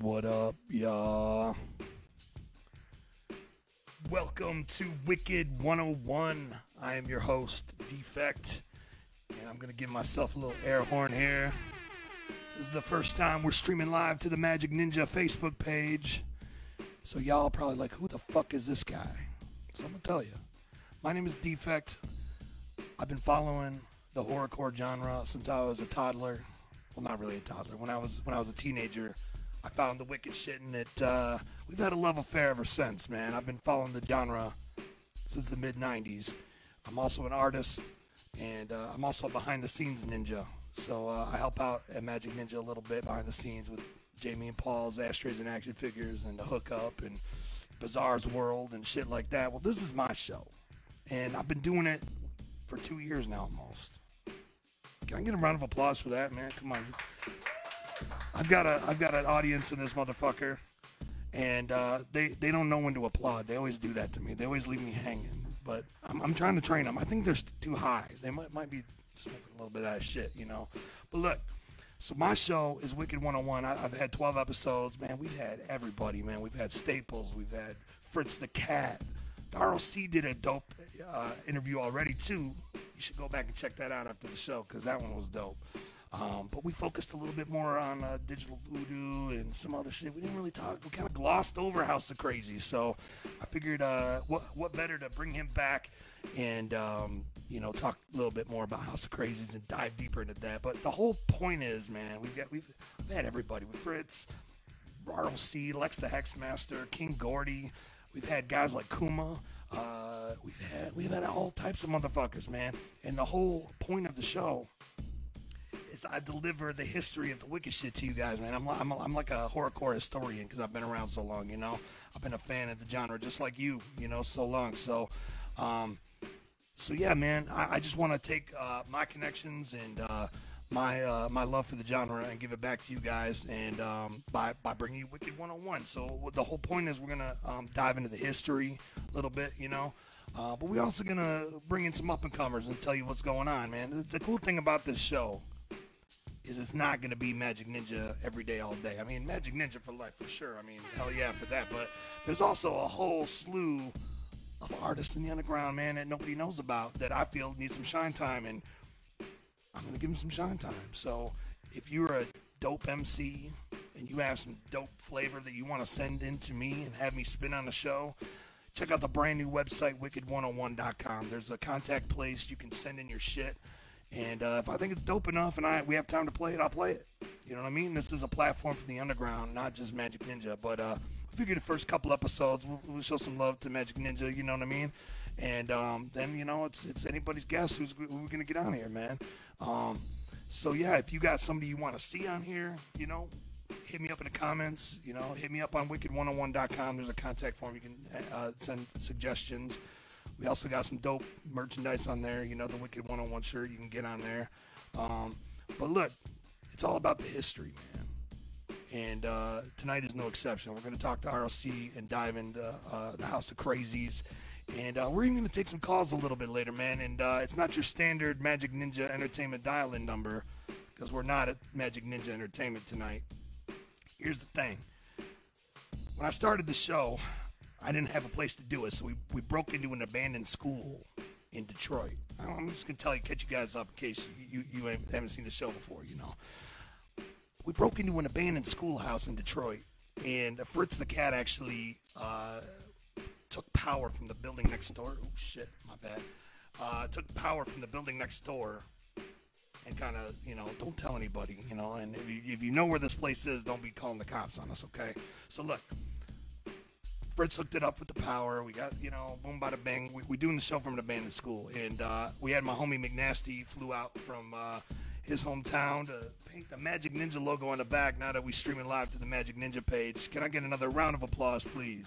What up, y'all? Welcome to Wicked 101. I am your host, Defect, and I'm going to give myself a little air horn here. This is the first time we're streaming live to the Magic Ninja Facebook page. So y'all probably like, who the fuck is this guy? So I'm going to tell you. My name is Defect. I've been following the horrorcore genre since I was a toddler. Well, not really a toddler. When I was a teenager, I found the wicked shit, and we've had a love affair ever since, man. I've been following the genre since the mid-'90s. I'm also an artist, and I'm also a behind-the-scenes ninja. So I help out at Magic Ninja a little bit behind the scenes with Jamie and Paul's Ashtrays and Action Figures and The Hookup and Bizarre's World and shit like that. Well, this is my show, and I've been doing it for 2 years now almost. Can I get a round of applause for that, man? Come on. I've got an audience in this motherfucker, and they don't know when to applaud. They always do that to me. They always leave me hanging. But I'm trying to train them. I think they're too high. They might be smoking a little bit of that shit, you know. But look, so my show is Wicked 101. I've had 12 episodes, man. We've had everybody, man. We've had Staples. We've had Fritz the Cat. The R.O.C. did a dope interview already, too. You should go back and check that out after the show, because that one was dope. But we focused a little bit more on digital voodoo and some other shit. We didn't really talk. We kind of glossed over House of Krazees. So I figured what better to bring him back and, talk a little bit more about House of Krazees and dive deeper into that. But the whole point is, man, we've had everybody. With Fritz, R.O.C, Lex the Hexmaster, King Gordy. We've had guys like Kuma. We've had all types of motherfuckers, man. And the whole point of the show is I deliver the history of the wicked shit to you guys, man. I'm like a horrorcore historian because I've been around so long, you know. I've been a fan of the genre just like you, you know, so long. So yeah, man. I just want to take my connections and my love for the genre and give it back to you guys, and by bringing you Wicked 101. So the whole point is we're gonna dive into the history a little bit, you know. But we're also gonna bring in some up and comers and tell you what's going on, man. The cool thing about this show is it's not going to be Magic Ninja every day, all day. I mean, Magic Ninja for life, for sure. I mean, hell yeah for that. But there's also a whole slew of artists in the underground, man, that nobody knows about that I feel need some shine time, and I'm going to give them some shine time. So if you're a dope MC and you have some dope flavor that you want to send in to me and have me spin on the show, check out the brand new website, wicked101.com. There's a contact place. You can send in your shit. And if I think it's dope enough and we have time to play it, I'll play it. You know what I mean? This is a platform for the underground, not just Magic Ninja. But I figured the first couple episodes, we'll show some love to Magic Ninja, you know what I mean? And then, you know, it's anybody's guess who we're going to get on here, man. So, yeah, if you got somebody you want to see on here, you know, hit me up in the comments. You know, hit me up on wicked101.com. There's a contact form. You can send suggestions. We also got some dope merchandise on there. You know, the Wicked 101 shirt you can get on there. But look, it's all about the history, man. And tonight is no exception. We're going to talk to R.O.C. and dive into the House of Krazees. And we're even going to take some calls a little bit later, man. And it's not your standard Magic Ninja Entertainment dial-in number, because we're not at Magic Ninja Entertainment tonight. Here's the thing. When I started the show, I didn't have a place to do it, so we broke into an abandoned school in Detroit. I'm just going to catch you guys up in case you haven't seen the show before, you know. We broke into an abandoned schoolhouse in Detroit, and Fritz the Cat actually took power from the building next door. Oh, shit, my bad. Took power from the building next door and kind of, you know, don't tell anybody, you know. And if you know where this place is, don't be calling the cops on us, okay? So, look. Fritz hooked it up with the power. We got, you know, boom, bada bang. We doing the show from an abandoned school. And we had my homie McNasty flew out from his hometown to paint the Magic Ninja logo on the back now that we streaming live to the Magic Ninja page. Can I get another round of applause, please?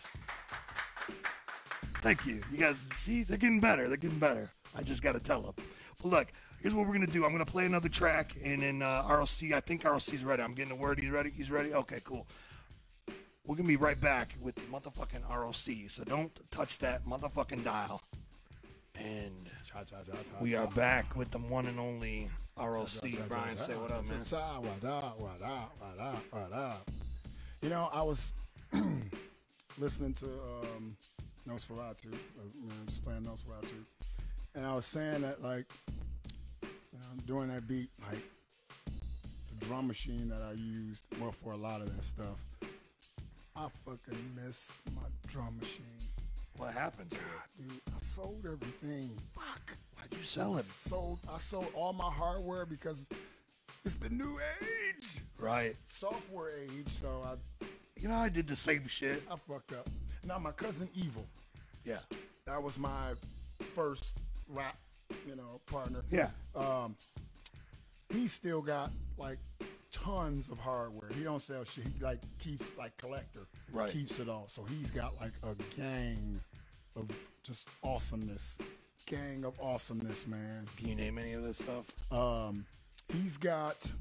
Thank you. You guys, see, they're getting better. They're getting better. I just got to tell them. Well, look, here's what we're going to do. I'm going to play another track, and then R.O.C., I think R.O.C.'s ready. I'm getting a word. He's ready? He's ready? Okay, cool. We're going to be right back with the motherfucking R.O.C., so don't touch that motherfucking dial. And we are back with the one and only R.O.C. Brian, say what up, man. What up? You know, I was listening to Nosferatu, just playing Nosferatu, and I was saying that, like, doing that beat, like, the drum machine that I used, well, for a lot of that stuff, I fucking miss my drum machine. What happened to it? Dude, I sold everything. Fuck. Why'd you sell it? I sold all my hardware because it's the new age. Right. Software age, so I did the same shit. I fucked up. Now, my cousin Evil. Yeah. That was my first rap, partner. Yeah. He still got, like, tons of hardware. He don't sell shit. He, like, keeps, like, collector. Right. Keeps it all. So he's got, like, a gang of just awesomeness. Gang of awesomeness, man. Can you name any of this stuff? He's got,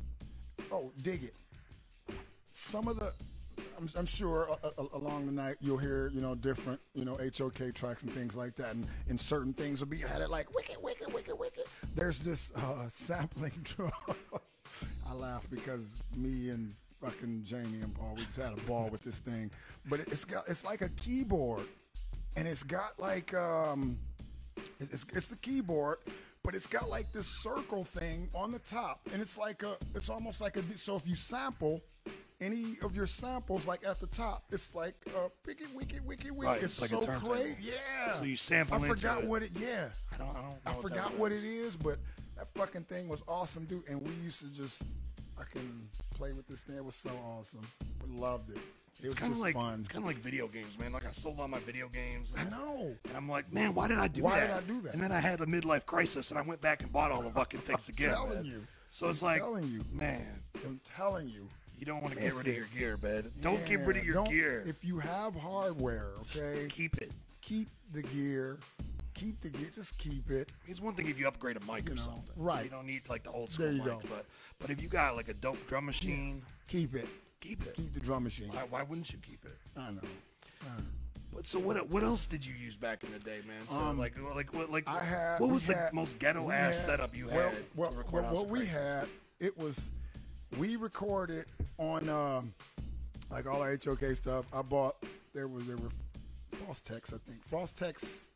dig it. Some of the, I'm sure along the night you'll hear, different, HOK tracks and things like that. And certain things will be had it like, wicked, wicked, wicked, wicked. There's this sampling drum. I laugh because me and fucking Jamie and Paul, we just had a ball with this thing. But it's like a keyboard. And it's got like, it's a keyboard, but it's got like this circle thing on the top. And it's almost like so if you sample any of your samples, like at the top, it's like wicked, wicked, wicked, wicked. Right, it's like so a great. Yeah. So you sample into I forgot it. what it, yeah. I don't I know forgot what it is, but that fucking thing was awesome, dude. And we used to just fucking play with this thing. It was so awesome. We loved it. It was just fun. It's kind of like video games, man. Like, I sold all my video games. I know. And I'm like, man, why did I do that? Why did I do that? And then I had a midlife crisis, and I went back and bought all the fucking things again. I'm telling man. you. So it's I'm telling you. man. I'm telling you. You don't want to get rid of your gear, man. Don't get rid of your gear. If you have hardware, okay? Keep it. Keep the gear. Keep the gear. Just keep it. It's one thing if you upgrade a mic or something. Right. You don't need like the old school There you mic. go. But if you got like a dope drum machine, keep it. Keep it. Keep the drum machine. Why wouldn't you keep it? I know. But so what else did you use back in the day, man? So what was the most ghetto ass setup you had? What we had, it was, we recorded on like all our HOK stuff. I bought there were Fostex, I think. Fostex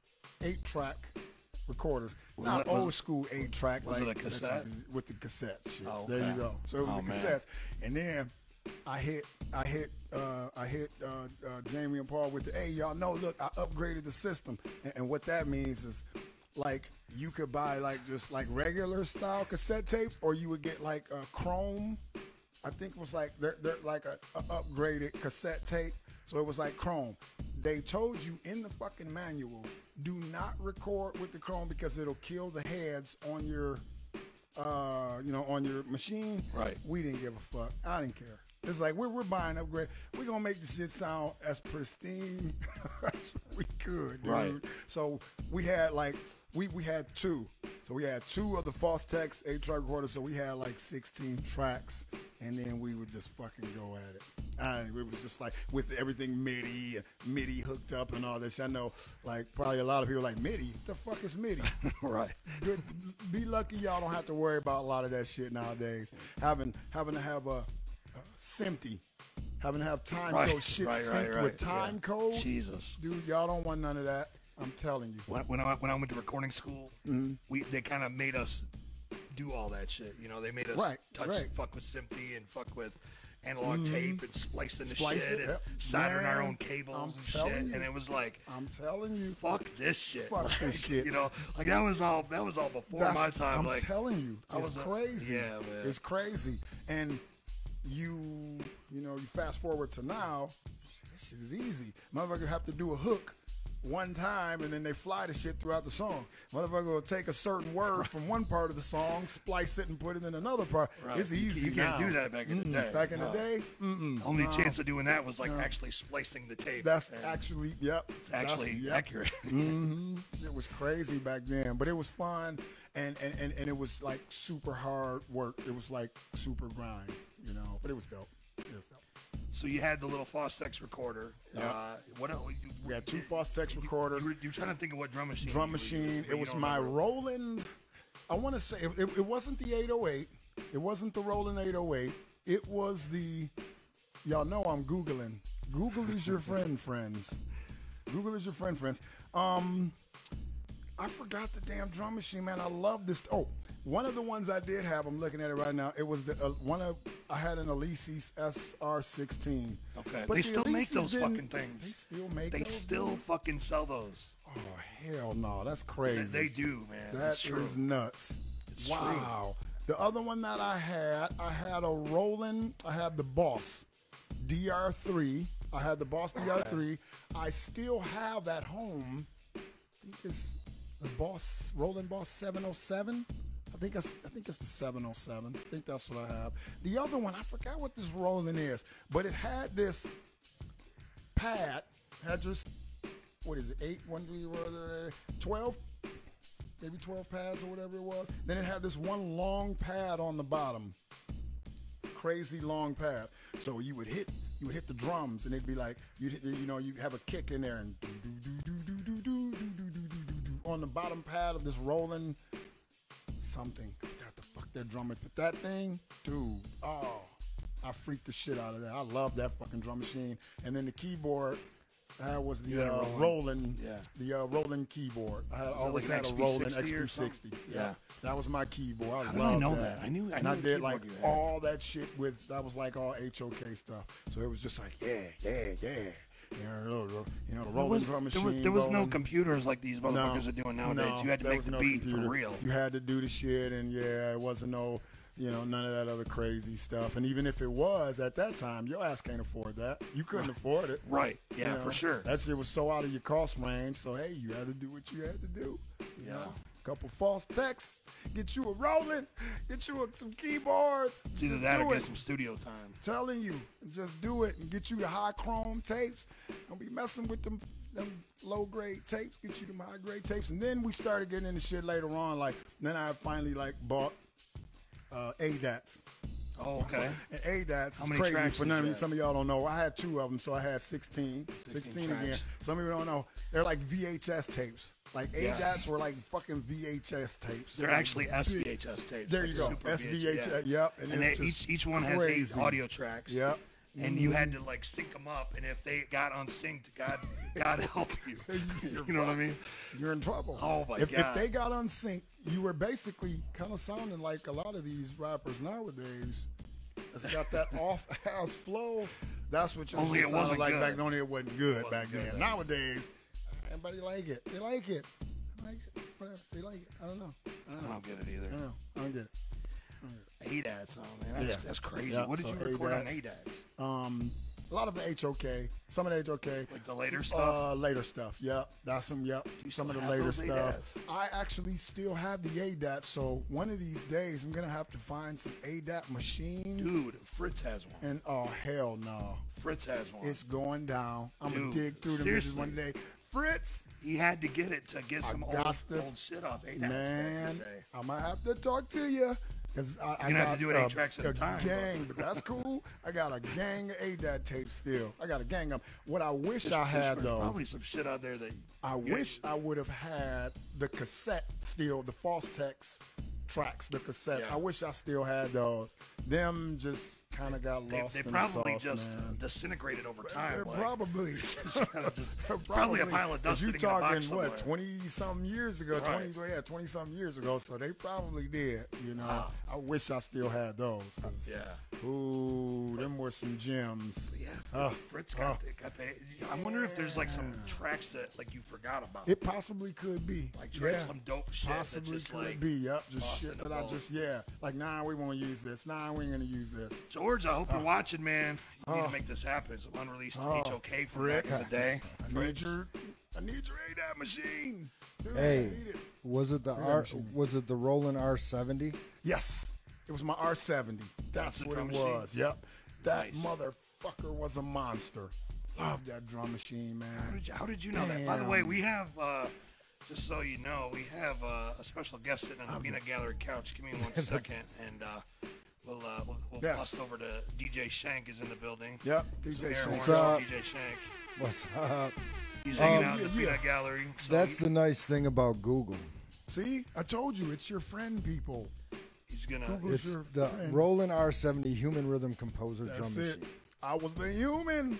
8-track recorders. Not old school 8-track was like it a cassette? With the cassette shit. Oh, there okay. you go. So it was the cassettes. And then I hit Jamie and Paul with the, hey, y'all know, look, I upgraded the system. And what that means is, like, you could buy like just like regular style cassette tapes, or you would get like a Chrome. I think it was like they're like a upgraded cassette tape. So it was like Chrome. They told you in the fucking manual, do not record with the Chrome because it'll kill the heads on your on your machine. Right. We didn't give a fuck. I didn't care. It's like we're buying upgrade. We're gonna make the shit sound as pristine as we could, dude. Right. So we had like we had two. So we had two of the Fostex 8-track recorders. So we had like 16 tracks, and then we would just fucking go at it. It was just like with everything MIDI hooked up and all this. I know, like probably a lot of people are like MIDI. The fuck is MIDI? Right. Good. Be lucky y'all don't have to worry about a lot of that shit nowadays. Having to have a SMPTE, having to have time code shit synced with time code. Jesus, dude, y'all don't want none of that. I'm telling you. When I went to recording school, they kind of made us do all that shit. You know, they made us fuck with SMPTE and fuck with analog tape and splicing the shit and soldering our own cables and shit. And it was like, I'm telling you, fuck this shit. Fuck this shit. You know, like that was all before my time. I'm telling you, it's crazy. Yeah, man, it's crazy. And you fast forward to now, this shit is easy. Motherfucker have to do a hook one time and then they fly the shit throughout the song. Motherfucker will take a certain word from one part of the song, splice it and put it in another part. Right. It's easy. You can't do that back in the day. Back in the day, only chance of doing that was like actually splicing the tape. That's actually, it's actually accurate. It was crazy back then, but it was fun and it was like super hard work. It was like super grind, but it was dope. So you had the little Fostex recorder. Yep. We had two Fostex recorders. You were trying to think of what drum machine. Drum machine. It was my Roland. I want to say it wasn't the 808. It wasn't the Roland 808. It was the, Y'all know I'm Googling. Google is your friend, friends. Google is your friend, friends. I forgot the damn drum machine, man. I love this. Oh, one of the ones I did have, I'm looking at it right now. It was the I had an Alesis SR16. Okay. But They still make those Alesis fucking things. They still make They those? still fucking sell those. Oh, hell no. That's crazy. They do, man. That It's true. is nuts. It's wow. The other one that I had a Roland. I had the Boss DR3. I had the Boss DR3. I still have at home. I think it's the Boss Roland Boss 707. I think it's the 707. I think that's what I have. The other one, I forgot what this Roland is, but it had this pad. Had just what is it? 12. Maybe 12 pads or whatever it was. Then it had this one long pad on the bottom. Crazy long pad. So you would hit the drums and it'd be like you'd have a kick in there and on the bottom pad of this Roland something. I forgot the fuck that drum is. But that thing, dude, oh, I freaked the shit out of that. I love that fucking drum machine. And then the keyboard. That was the Roland, the Roland keyboard. I always had a Roland XP60. Yeah, that was my keyboard. How did I know that? I knew. And I did like all that shit with. That was like all HOK stuff. So it was just like yeah. You know, the Roland drum machine. There was no computers like these motherfuckers are doing nowadays. No, you had to make the beat for real. You had to do the shit, and it wasn't no. None of that other crazy stuff. And even if it was at that time, your ass can't afford that. You couldn't afford it. Right. Yeah, for sure. That shit was so out of your cost range. So, hey, you had to do what you had to do. You know? A couple false texts, get you a Roland, get you some keyboards. It's either that or get some studio time. Telling you, just do it and get you the high chrome tapes. Don't be messing with them low grade tapes. Get you them high grade tapes. And then we started getting into shit later on. Then I finally bought ADATs. Oh, okay. And ADATs is many crazy for some of y'all don't know. I had 2 of them, so I had 16 again. Some of you don't know. They're like VHS tapes. Like ADATs were like fucking VHS tapes. They're actually SVHS tapes. There you go. SVHS. Yep. And each one has 8 audio tracks. Yep. And you had to sync them up, and if they got unsynced, God help you. You know what I mean? You're in trouble. Oh my God! If they got unsynced, you were basically kind of sounding like a lot of these rappers nowadays. That's got that off-ass flow. That's what you sounded like back then. Only it wasn't good back then. Nowadays, everybody like it. They like it. Whatever. They like it. I don't know. I don't get it either. I don't get it. ADATs, oh man, that's crazy. What did you record on ADATs? A lot of the HOK, some of the HOK. Like the later stuff? Later stuff, yep. That's some of the later stuff. ADATs? I actually still have the ADAT, so one of these days I'm going to have to find some ADAT machines. Dude, Fritz has one. And oh, hell no. Fritz has one. It's going down. I'm going to dig through them one day. Fritz! He had to get it to get some old shit off ADAT. Man, I might have to talk to you. Because I got have to do it 8 tracks at a time. Gang, but that's cool. I got a gang of ADAT tapes still. I got a gang of them. What I wish I had, though. Probably some shit out there that. I wish I would have had the cassette still, the false text tracks, the cassettes. I wish I still had those. Them just kind of got lost in the sauce, They probably just disintegrated over time. Probably. Probably a pile of dust. You talking what, 20-something years ago? Right. 20-something years ago. So they probably did. I wish I still had those. Ooh, them were some gems. Yeah. Fritz got the. I wonder if there's some tracks that you forgot about. It possibly could be. Some dope shit. Possibly could be. Yep. Just shit that I just nah, we won't use this. Nah, we ain't gonna use this. George, I hope you're watching, man. You need to make this happen. Some unreleased HOK from back in the day. I need your ADAT machine. Dude, hey, was it the Roland R70? Yes, it was my R70. That's what it was. Yep, that motherfucker was a monster. Love that drum machine, man. How did you know that? By the way, we have. Just so you know, we have a special guest sitting on the peanut gallery couch. Give me 1 second, and we'll bust over to DJ Shank is in the building. Yep, DJ Shank. What's up? DJ Shank. What's up? He's hanging out in the peanut gallery. So that's the nice thing about Google. See, I told you, it's your friend, people. He's gonna. It's the Roland R70 Human Rhythm Composer drum machine. I was the human.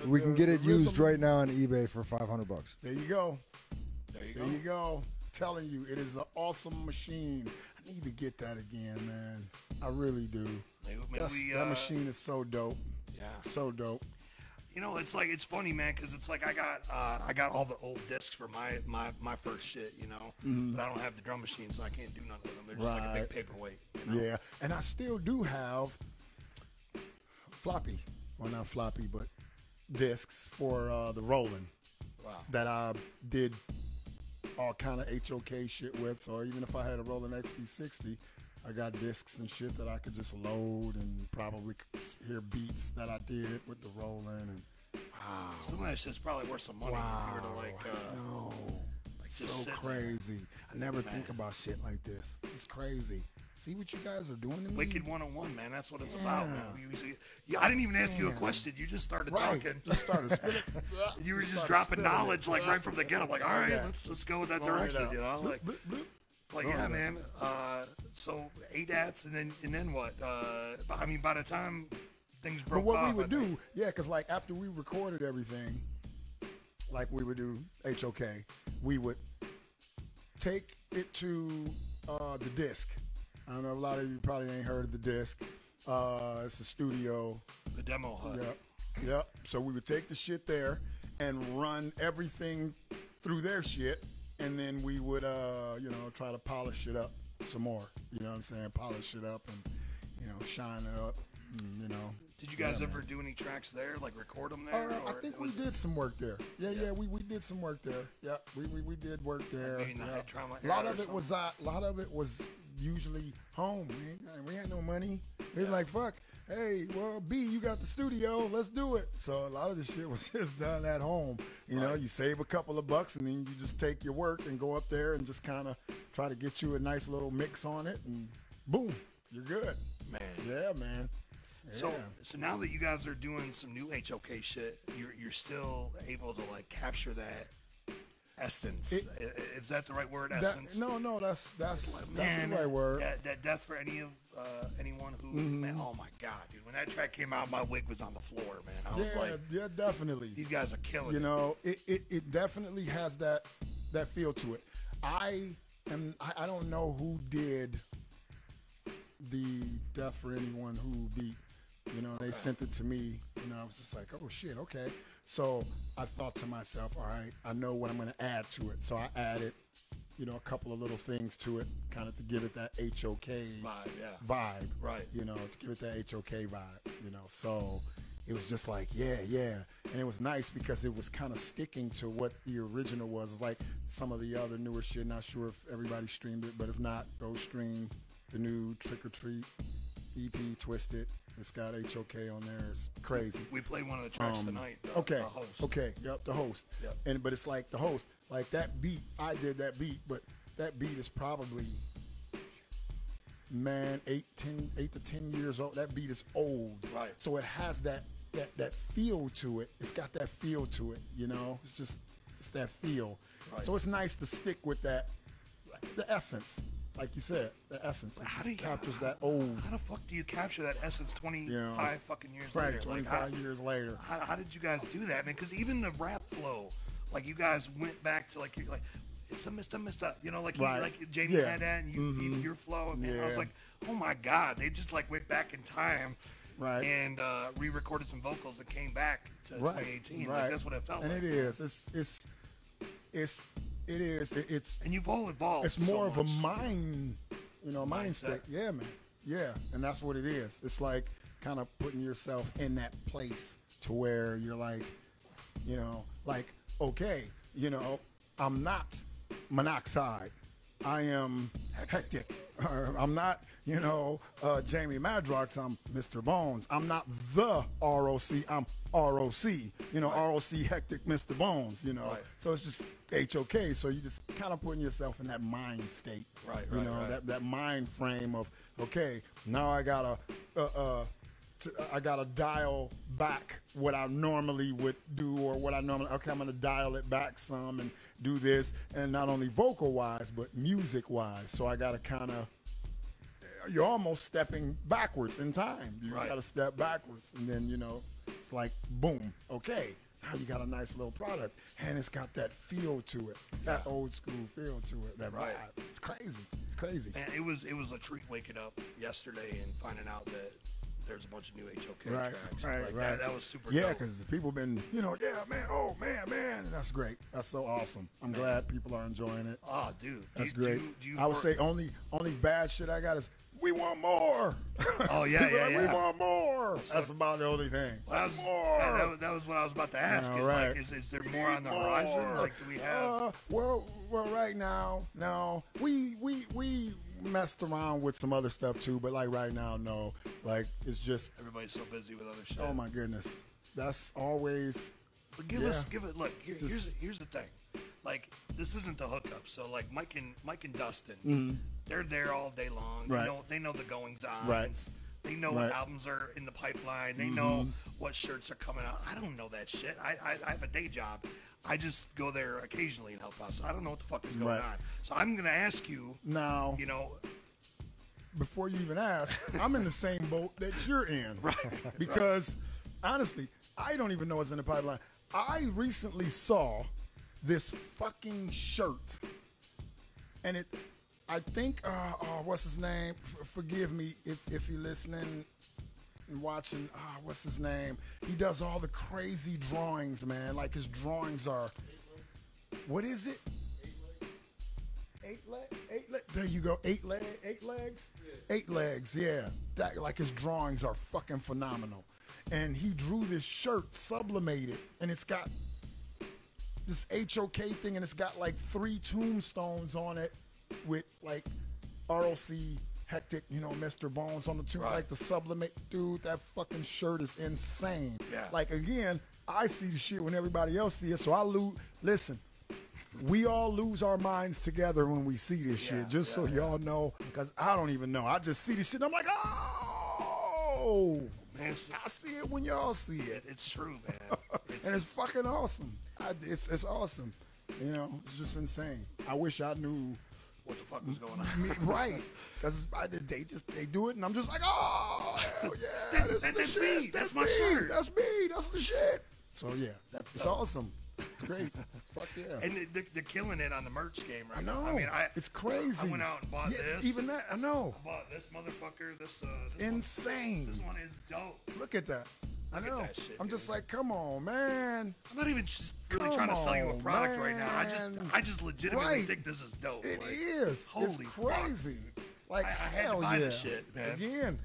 We can get it rhythm. used right now on eBay for $500. There you go. There you There you go. Telling you, it is an awesome machine. I need to get that again, man. I really do. Maybe that machine is so dope. Yeah. So dope. You know, it's funny, man, because it's like I got all the old discs for my first shit, you know, but I don't have the drum machine, so I can't do nothing with them. They're just like a big paperweight. You know? Yeah, and I still do have floppy, well not floppy, but discs for the Roland. Wow. That I did all kind of HOK shit with. So even if I had a Roland XP60, I got discs and shit that I could just load and probably hear beats that I did with the Roland. And wow, some of that shit's probably worth some money. wow, If you were to like, no, like so crazy. I never think about shit like this. This is crazy. See what you guys are doing to me? Wicked 101, man. That's what it's about, man. I didn't even ask you a question. You just started talking. Just started spitting. You were just dropping knowledge like right from the get. I'm like, all right, let's go in that direction, you know? Like yeah, man. So ADATs and then what? I mean, by the time things broke But what off, we would do, yeah, because like after we recorded everything, like we would do HOK, we would take it to the disc. I don't know, a lot of you probably ain't heard of the disc. It's a studio. the demo hut. Yep. So we would take the shit there and run everything through their shit, and then we would, try to polish it up some more. You know what I'm saying? Polish it up and, shine it up. And, Did you guys ever do any tracks there, like record them there? I think we did some work there. Yeah, we did some work there. Yeah, we did work there. Like maybe in the Head Trauma A lot era of or it was usually home. We had no money. It was like, fuck. Hey, well, B, you got the studio. Let's do it. So a lot of the shit was just done at home. You know, you save a couple of bucks and then you just take your work and go up there and just kind of try to get you a nice little mix on it, and boom, you're good. Man. Yeah, man. So now that you guys are doing some new HOK shit, you're still able to like capture that essence. Is that the right word? Essence? No, that's the right word. That death for anyone who man, oh my god, dude! When that track came out, my wig was on the floor, man. I was like, yeah, definitely. These guys are killing. It definitely has that feel to it. I don't know who did the death for anyone who beat. They sent it to me, I was just like, oh shit, okay. So I thought to myself, all right, I know what I'm going to add to it. So I added, a couple of little things to it, kind of to give it that HOK vibe. Right. To give it that HOK vibe, So it was just like, yeah. And it was nice because it was kind of sticking to what the original was. It's like some of the other newer shit, not sure if everybody streamed it, but if not, go stream the new Trick or Treat EP, Twisted. It's got HOK on there. It's crazy. We played one of the tracks tonight. The host. Okay. Yep, the host. Yep. But it's like the host. Like that beat, I did that beat, but that beat is probably, man, 8 to 10 years old. That beat is old. Right. So it has that feel to it. It's got that feel to it, It's just that feel. Right. So it's nice to stick with that, the essence. Like you said, the essence. It captures that old. How the fuck do you capture that essence 25 fucking years later? Right, 25 years later. How did you guys do that, man? Because even the rap flow, like you guys went back to like it's the Mr. like Jamie had that, and your flow. And I was like, oh my god, they just like went back in time, right? And re-recorded some vocals and came back to 2018. Right. Like that's what it felt like. And it is. It's and you've all evolved. It's more of a mind, mind state. Yeah, man. Yeah, and that's what it is. It's like kind of putting yourself in that place to where you're like, okay, I'm not monoxide. I am hectic. I'm not, Jamie Madrox. I'm Mr. Bones. I'm not the R.O.C. I'm R.O.C. R.O.C. hectic Mr. Bones. Right. So it's just HOK. So you just kind of putting yourself in that mind state. Right. That mind frame of, okay, now I gotta dial back what I normally would do, or I'm gonna dial it back some and do this, and not only vocal wise but music wise. So I gotta kind of you're almost stepping backwards in time. You Right. got to step backwards, and then it's like boom. Okay, now you got a nice little product, and it's got that feel to it, that old school feel to it, that Right. vibe. It's crazy. It's crazy. Man, it was a treat waking up yesterday and finding out that there's a bunch of new HOK Right, tracks. right, Like, right. That was super Yeah, dope. because the people been, yeah, man, oh man, and that's great. That's so awesome. I'm glad people are enjoying it. Oh, dude. That's do great. you I would say only bad shit I got is we want more. Oh, yeah, People yeah, like, yeah. We want more. That's about the only thing. That was, more. that was what I was about to ask. All Is, right. like, is there more on the horizon? Like, do we have? Well, right now, no. We messed around with some other stuff too, but like right now, no. Like it's just. Everybody's so busy with other shit. Oh my goodness, that's always. But give it. Look, here's the thing. Like, this isn't the hookup. So like Mike and Dustin, they're there all day long. Right. They know the goings on. Right. They know Right. what albums are in the pipeline. They know what shirts are coming out. I don't know that shit. I have a day job. I just go there occasionally and help out. So I don't know what the fuck is going Right. on. So I'm gonna ask you. Now, before you even ask, I'm in the same boat that you're in. Right. Because honestly, I don't even know what's in the pipeline. I recently saw this fucking shirt, and I think, what's his name? Forgive me if you're listening and watching. What's his name? He does all the crazy drawings, man. Like his drawings are. What is it? 8 legs. There you go. 8 legs. Yeah. 8 legs. Yeah. That like his drawings are fucking phenomenal. And he drew this shirt, sublimated, and it's got this HOK thing, and it's got like 3 tombstones on it with like R.O.C. Hectic, Mr. Bones on the tomb, Right. like the sublimate. Dude, that fucking shirt is insane. Yeah. Like again, I see the shit when everybody else sees it, so I listen. We all lose our minds together when we see this shit, just so y'all know, because I don't even know. I just see this shit, and I'm like, oh, Man, I see it when y'all see it. it's true, man. And it's fucking awesome. It's awesome. It's just insane. I wish I knew. What the fuck was going on? Right. Because they do it, and I'm just like, oh, hell yeah. That's me. That's my me. shirt. That's me. That's the shit. So, yeah, it's awesome. It's great. Fuck yeah. And they're killing it on the merch game right I know. now. I mean, it's crazy. I went out and bought this. Even that, I know. I bought this motherfucker. This Insane. This one is dope. Look at that. I Look at know. that shit, I'm just dude. like, come on, man. I'm not even just really Come trying to sell you a on, product right now. man. I just legitimately Right. think this is dope. It like, is. Holy It's crazy. Like, I had to hell buy yeah. this shit, man. Again.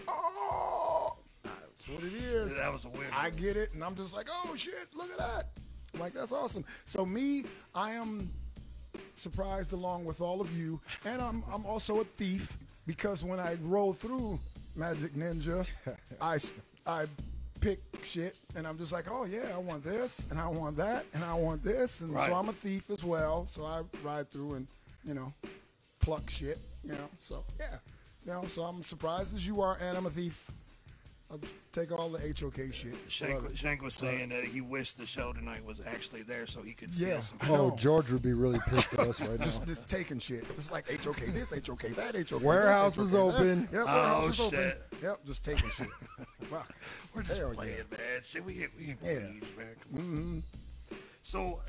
Oh, that's what it is. That was a win. I get it, and I'm just like, oh shit, look at that. Like, that's awesome. So me, I am surprised along with all of you, and I'm also a thief because when I roll through Magic Ninja, I pick shit, and I'm just like, oh yeah, I want this, and I want that, and I want this, and Right. so I'm a thief as well. So I ride through and pluck shit, So yeah, so I'm surprised as you are, and I'm a thief. I'll take all the HOK shit. Love it. Shank was saying that he wished the show tonight was actually there so he could steal Yeah. some I shit. know. Oh, George would be really pissed at us right now. Just taking shit. Just like HOK this, HOK that, HOK Warehouse this, is HOK that. open. Yep, Oh, warehouse is open. shit. Yep, just taking shit. Wow. We're just Hell playing, yeah. man. See, we ain't Yeah. pleased, man. Come on. So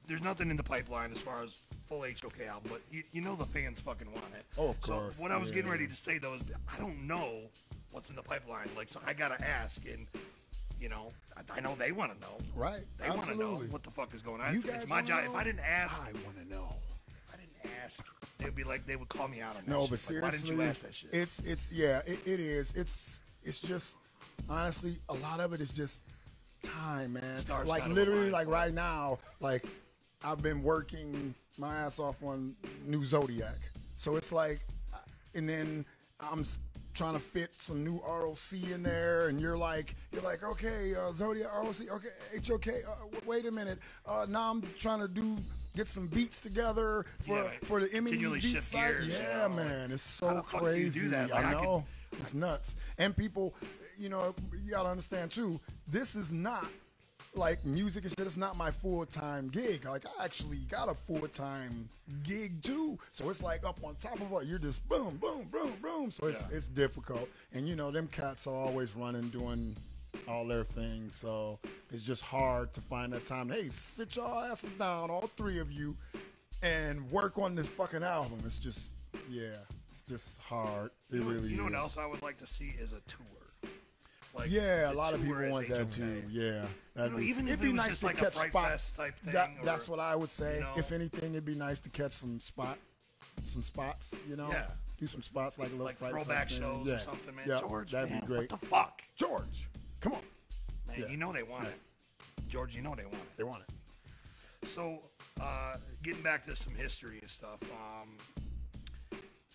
there's nothing in the pipeline as far as full HOK album, but you know the fans fucking want it. Oh, of course. So what I was getting Yeah. ready to say though is I don't know what's in the pipeline. Like, so I gotta ask, and I know they want to know. Right. They want to know Absolutely. what the fuck is going on. You It's guys my wanna job. know? If I didn't ask, I want to know. they'd be like, they would call me out on that. No, shit. but Like, why seriously, didn't you ask that shit? It is. It's just honestly a lot of it is just time, man. Stars Like gotta literally, align, like right? right now, like I've been working my ass off on new Zodiac, so it's like, and then I'm trying to fit some new R.O.C. in there, and you're like, okay, Zodiac, R.O.C., okay, HOK. Wait a minute, now I'm trying to get some beats together for the M&E continually beat shift site. gears, Yeah, man, it's how so the fuck do you crazy. do that? Like, I I know, it's nuts. And people, you gotta understand too. This is not like music and shit, it's not my full-time gig. Like I actually got a full-time gig too. So it's like up on top of what you're just boom, boom, boom, boom. So it's difficult. And you know, them cats are always running, doing all their things. So it's just hard to find that time. Hey, sit your asses down, all three of you, and work on this fucking album. It's just, it's just hard. It really You know is. what else I would like to see is a tour. Like Yeah, a lot of tour people as want that HOK. too. Yeah, Even if it'd be it was nice just to like a catch Fright spots. Fest type thing. That's what I would say. you know. If anything, it'd be nice to catch some spots. You know, Yeah. do some spots like a little Like Fright throwback Fest shows thing. or something, man. Yeah, George, that'd man, be great. what the fuck? George, come on, Man, Yeah. you know they want it. George, you know they want it. they want it. So, getting back to some history and stuff,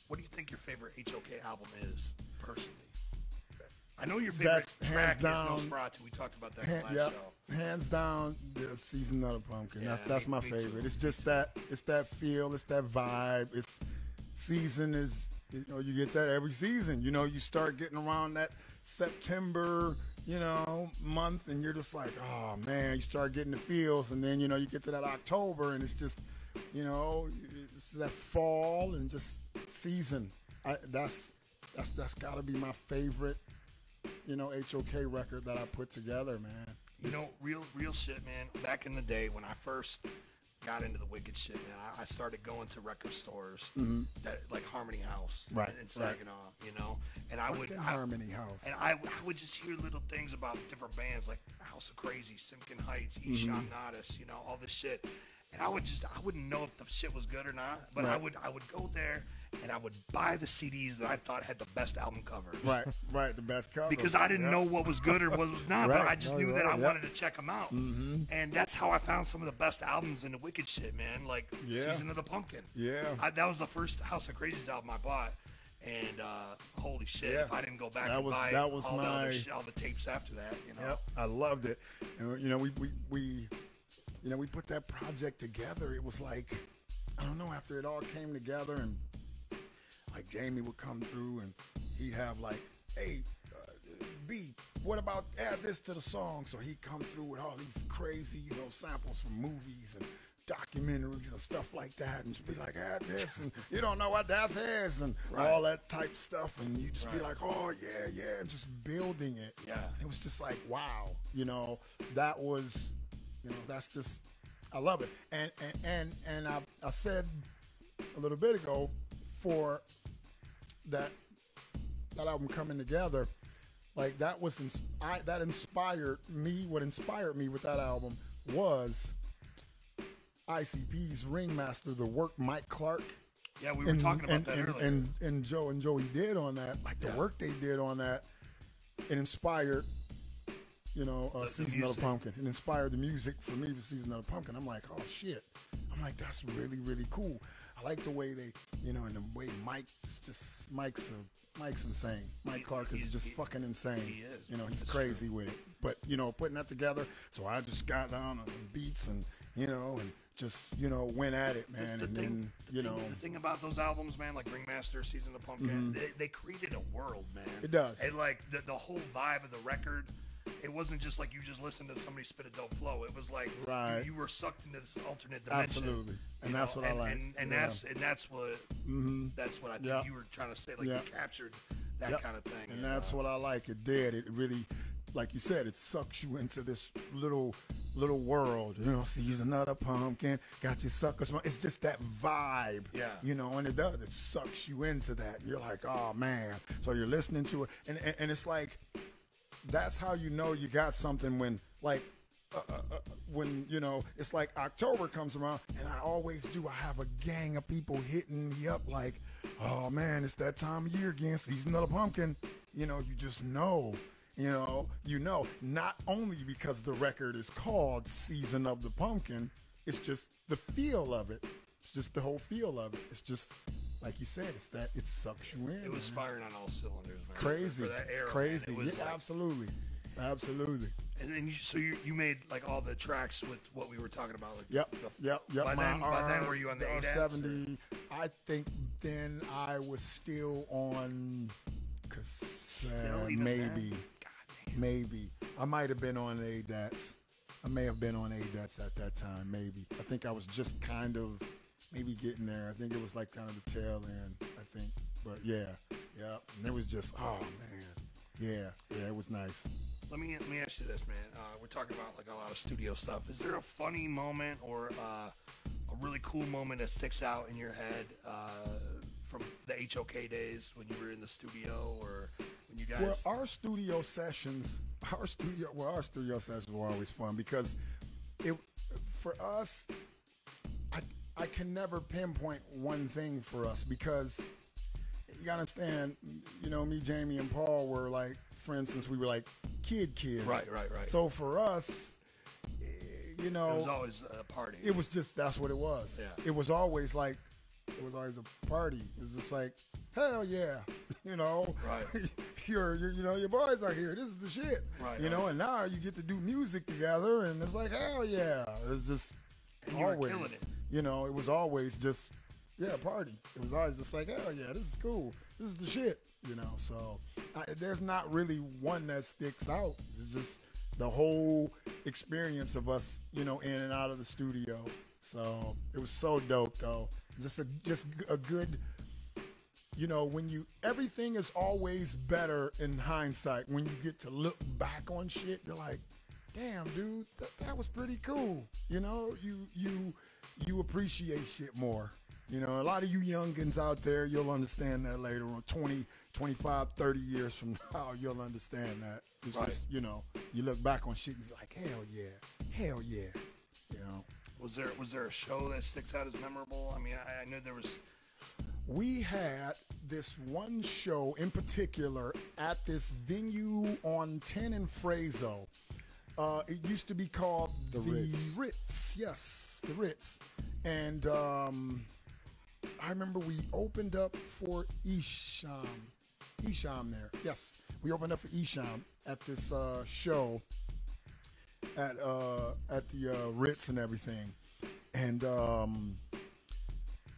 what do you think your favorite HOK album is, personally? I know your favorite That's hands track down- is Nosferatu. We talked about that in the last Yep, show. hands down, the Season of the Pumpkin. Yeah, That's me my too. favorite. It's just that feel, it's that vibe. It's season is, you know, you get that every season. You know, you start getting around that September, you know, month, and you're just like, oh man, you start getting the feels, and then you know you get to that October, and it's just, you know, it's that fall and just season. That's got to be my favorite, you know, HOK record that I put together, man. You know, real shit, man. Back in the day when I first got into the wicked shit, man, I started going to record stores that like Harmony House, Right, in Saginaw, you know, and I would Fucking Harmony House. and I would just hear little things about different bands like House of Krazees, Simkin Heights, Esham Nadas, you know, all this shit. And I wouldn't know if the shit was good or not, but Right. I would go there and I would buy the CDs that I thought had the best album cover. Right, the best cover. Because I didn't know what was good or what was not, but Right. I just No, knew you're that right, I yep. wanted to check them out. And that's how I found some of the best albums in the wicked shit, man. Like Yeah. Season of the Pumpkin. Yeah. That was the first House of Krazees album I bought. And holy shit, Yeah. if I didn't go back That and was- buy that was all, the my- other shit, all the tapes after that, you know. Yep, I loved it. And, you know, we put that project together. It was like, I don't know, after it all came together, and like Jamie would come through and he'd have like, hey, B, what about add this to the song? So he'd come through with all these crazy, you know, samples from movies and documentaries and stuff like that, and just be like, add this, and you don't know what that is, and all that type stuff, and you just be like, oh yeah, and just building it. Yeah. It was just like, wow, you know, that was, you know, that's just, I love it. And I said a little bit ago, for that album coming together, like that was that inspired me. What inspired me with that album was ICP's Ringmaster, the work Mike Clark Yeah, we were talking about that earlier. and Joey did on that, like the work they did on that, it inspired, you know, Season of the Pumpkin. It inspired the music for me for Season of the Pumpkin. I'm like, oh shit. I'm like, that's really, really cool. I like the way they, you know, and the way Mike's insane. Mike Clark is just fucking insane. He is. You know, he's That's crazy with it. But, you know, putting that together, so I just got down on the beats and, you know, and just, you know, went at it, man. The thing about those albums, man, like Ringmaster, Season of the Pumpkin, they created a world, man. It does. And like the whole vibe of the record, it wasn't just like you just listened to somebody spit a dope flow. It was like you were sucked into this alternate dimension. Absolutely. And that's what I like. And that's what I think you were trying to say. Like you captured that kind of thing. And that's what I like. It did. It really, like you said, it sucks you into this little world. You know, Season of the Pumpkin, got you suckers. It's just that vibe. Yeah. You know, and it does. It sucks you into that. You're like, oh man. So you're listening to it, and it's like, that's how you know you got something when, like, when, you know, it's like October comes around, and I always do. I have a gang of people hitting me up like, oh man, it's that time of year again, Season of the Pumpkin. You know, you just know. You know, not only because the record is called Season of the Pumpkin, it's just the feel of it. It's just the whole feel of it. It's just, like you said, it's that it sucks you in. It was firing on all cylinders, man. Crazy. For that era, It's crazy. Man, it was Yeah, like, absolutely. And then you made like all the tracks with what we were talking about. Like Yep. By then, were you on the R70? I think then I was still on cassette. Still even Maybe. then? God damn. Maybe. I might have been on ADATs. I may have been on ADETS at that time, maybe. I think I was just kind of maybe getting there. I think it was like kind of the tail end, I think. But yeah. And it was just, oh man. Yeah, it was nice. Let me ask you this, man. We're talking about like a lot of studio stuff. Is there a funny moment or a really cool moment that sticks out in your head from the HOK days when you were in the studio, or when you guys? Well, our studio sessions were always fun because for us, I can never pinpoint one thing for us because you gotta understand, me, Jamie, and Paul were like friends since we were like kids. Right. So for us, it was always a party. It was just, that's what it was. Yeah. It was always a party. It was just like, hell yeah, Right. your boys are here. This is the shit. Right. And now you get to do music together, and it's like, hell yeah. It was just and you always, were killing it. It was always just, party. It was always just like, hell yeah, this is cool. This is the shit, So there's not really one that sticks out. It's just the whole experience of us, in and out of the studio. So it was so dope, though. Just a good, when everything is always better in hindsight. When you get to look back on shit, you're like, damn, dude, that was pretty cool. You appreciate shit more. A lot of you youngins out there, you'll understand that later on, 20, 25, 30 years from now, you'll understand that. It's right. just, you look back on shit and you're like, hell yeah. Was there a show that sticks out as memorable? I mean, I know there was. We had this one show in particular at this venue on 10 and Frazo. It used to be called the Ritz. Yes, the Ritz. And I remember we opened up for Isham there. Yes, we opened up for Isham at this show at the Ritz and everything. And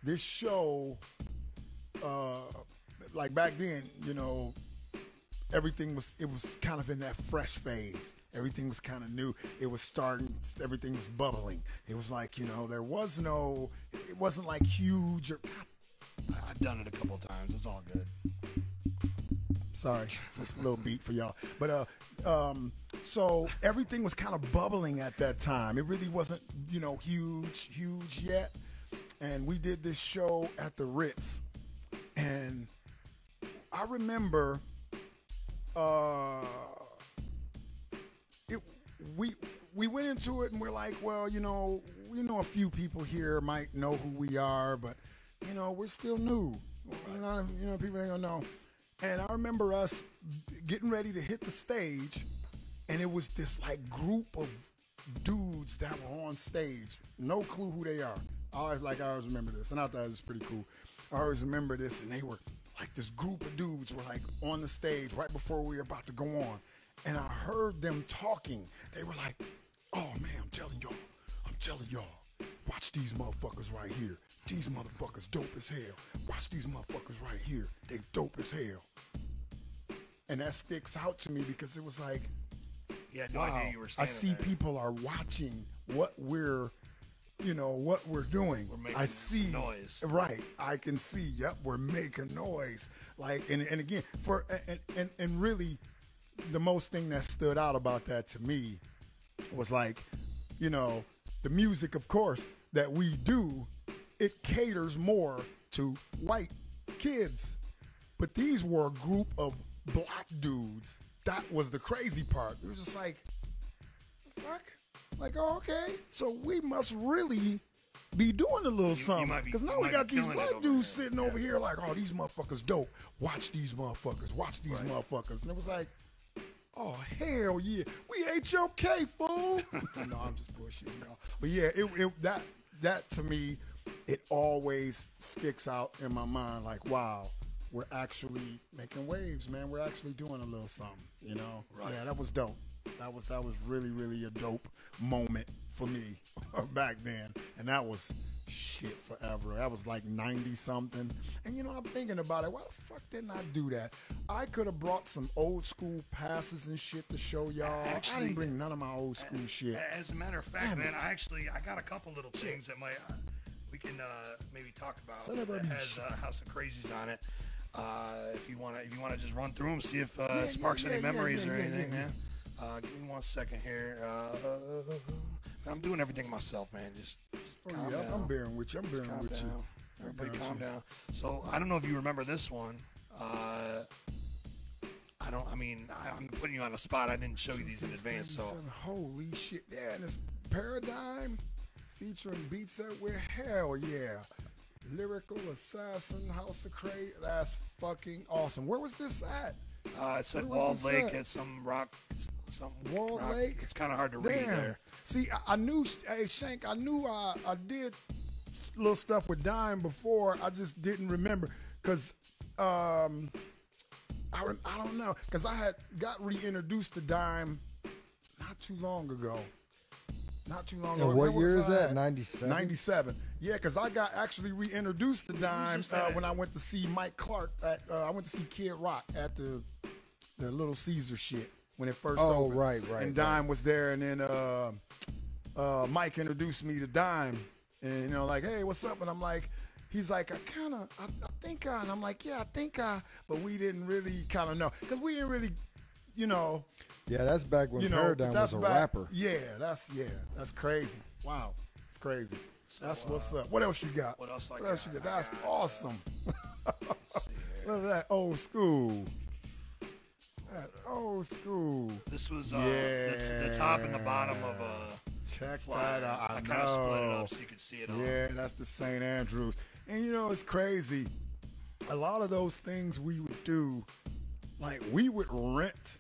this show, like back then, everything was kind of in that fresh phase. Everything was kind of new. It was starting. Everything was bubbling. It was like, it wasn't like huge. I've done it a couple of times. It's all good. Sorry, just a little beat for y'all. But so everything was kind of bubbling at that time. It really wasn't, huge yet. And we did this show at the Ritz, and I remember we went into it and we're like, well, we know a few people here might know who we are, but we're still new. People ain't gonna know. And I remember us getting ready to hit the stage, and it was this like group of dudes that were on stage. No clue who they are. I always remember this, and I thought it was pretty cool. I always remember this, and they were like this group of dudes were like on the stage right before we were about to go on. And I heard them talking. They were like, oh man, I'm telling y'all, watch these motherfuckers right here. These motherfuckers dope as hell. Watch these motherfuckers right here. They dope as hell. And that sticks out to me because it was like, yeah, no wow, idea you were I see there. People are watching what we're doing. We're making I see noise. Right. I can see, yep, we're making noise. Like, and again, and really, the most thing that stood out about that to me was like, the music, of course, that we do, it caters more to white kids. But these were a group of black dudes. That was the crazy part. It was just like, fuck? Like, oh, okay. So we must really be doing a little something. Because now we got these black dudes sitting over here like, oh, these motherfuckers dope. Watch these motherfuckers. Watch these motherfuckers. And it was like, oh, hell yeah. We HOK, fool. No, I'm just bullshitting, y'all. But yeah, that to me, it always sticks out in my mind like, wow, we're actually making waves, man. We're actually doing a little something, Right. Yeah, that was dope. That was really a dope moment for me back then, and that was shit forever. That was like 90 something, and you know I'm thinking about it. Why the fuck didn't I do that? I could have brought some old school passes and shit to show y'all. Actually, I didn't bring none of my old school shit. As a matter of fact, man, I got a couple little things that might we can maybe talk about that has House of Krazees on it. If you wanna just run through them, see if sparks any memories or anything, man. Give me 1 second here. I'm doing everything myself, man. Just calm down. I'm bearing with you. Everybody calm down. So I don't know if you remember this one. I'm putting you on the spot. I didn't show you these in advance. So holy shit, yeah, and it's Paradigm featuring Beats That We're Hell yeah. Lyrical Assassin, House of Krazees. That's fucking awesome. Where was this at? It's at Walled Lake at some rock. Walled Lake? It's kind of hard to read there. See, I knew, hey, Shank, I knew I did little stuff with Dime before. I just didn't remember. Because, I don't know. Because I had got reintroduced to Dime not too long ago. What year is that? 97? 97. Yeah, because I got actually reintroduced to Dime when I went to see Mike Clark. I went to see Kid Rock at the Little Caesar shit when it first opened. Right. And Dime was there, and then Mike introduced me to Dime. And, you know, like, hey, what's up? And I'm like, he's like, I think and I'm like, yeah, I think but we didn't really kind of know. Because we didn't really, you know. Yeah, that's back when Paradigm was a rapper. Yeah, that's crazy. Wow, it's crazy. So, that's what's up. What else you got? What else you got? That's awesome. Look at that old school. This was the top and the bottom of check flyer. that out. I kind of split it up so you could see it all. Yeah, that's the St. Andrews. And you know, it's crazy. A lot of those things we would do, like we would rent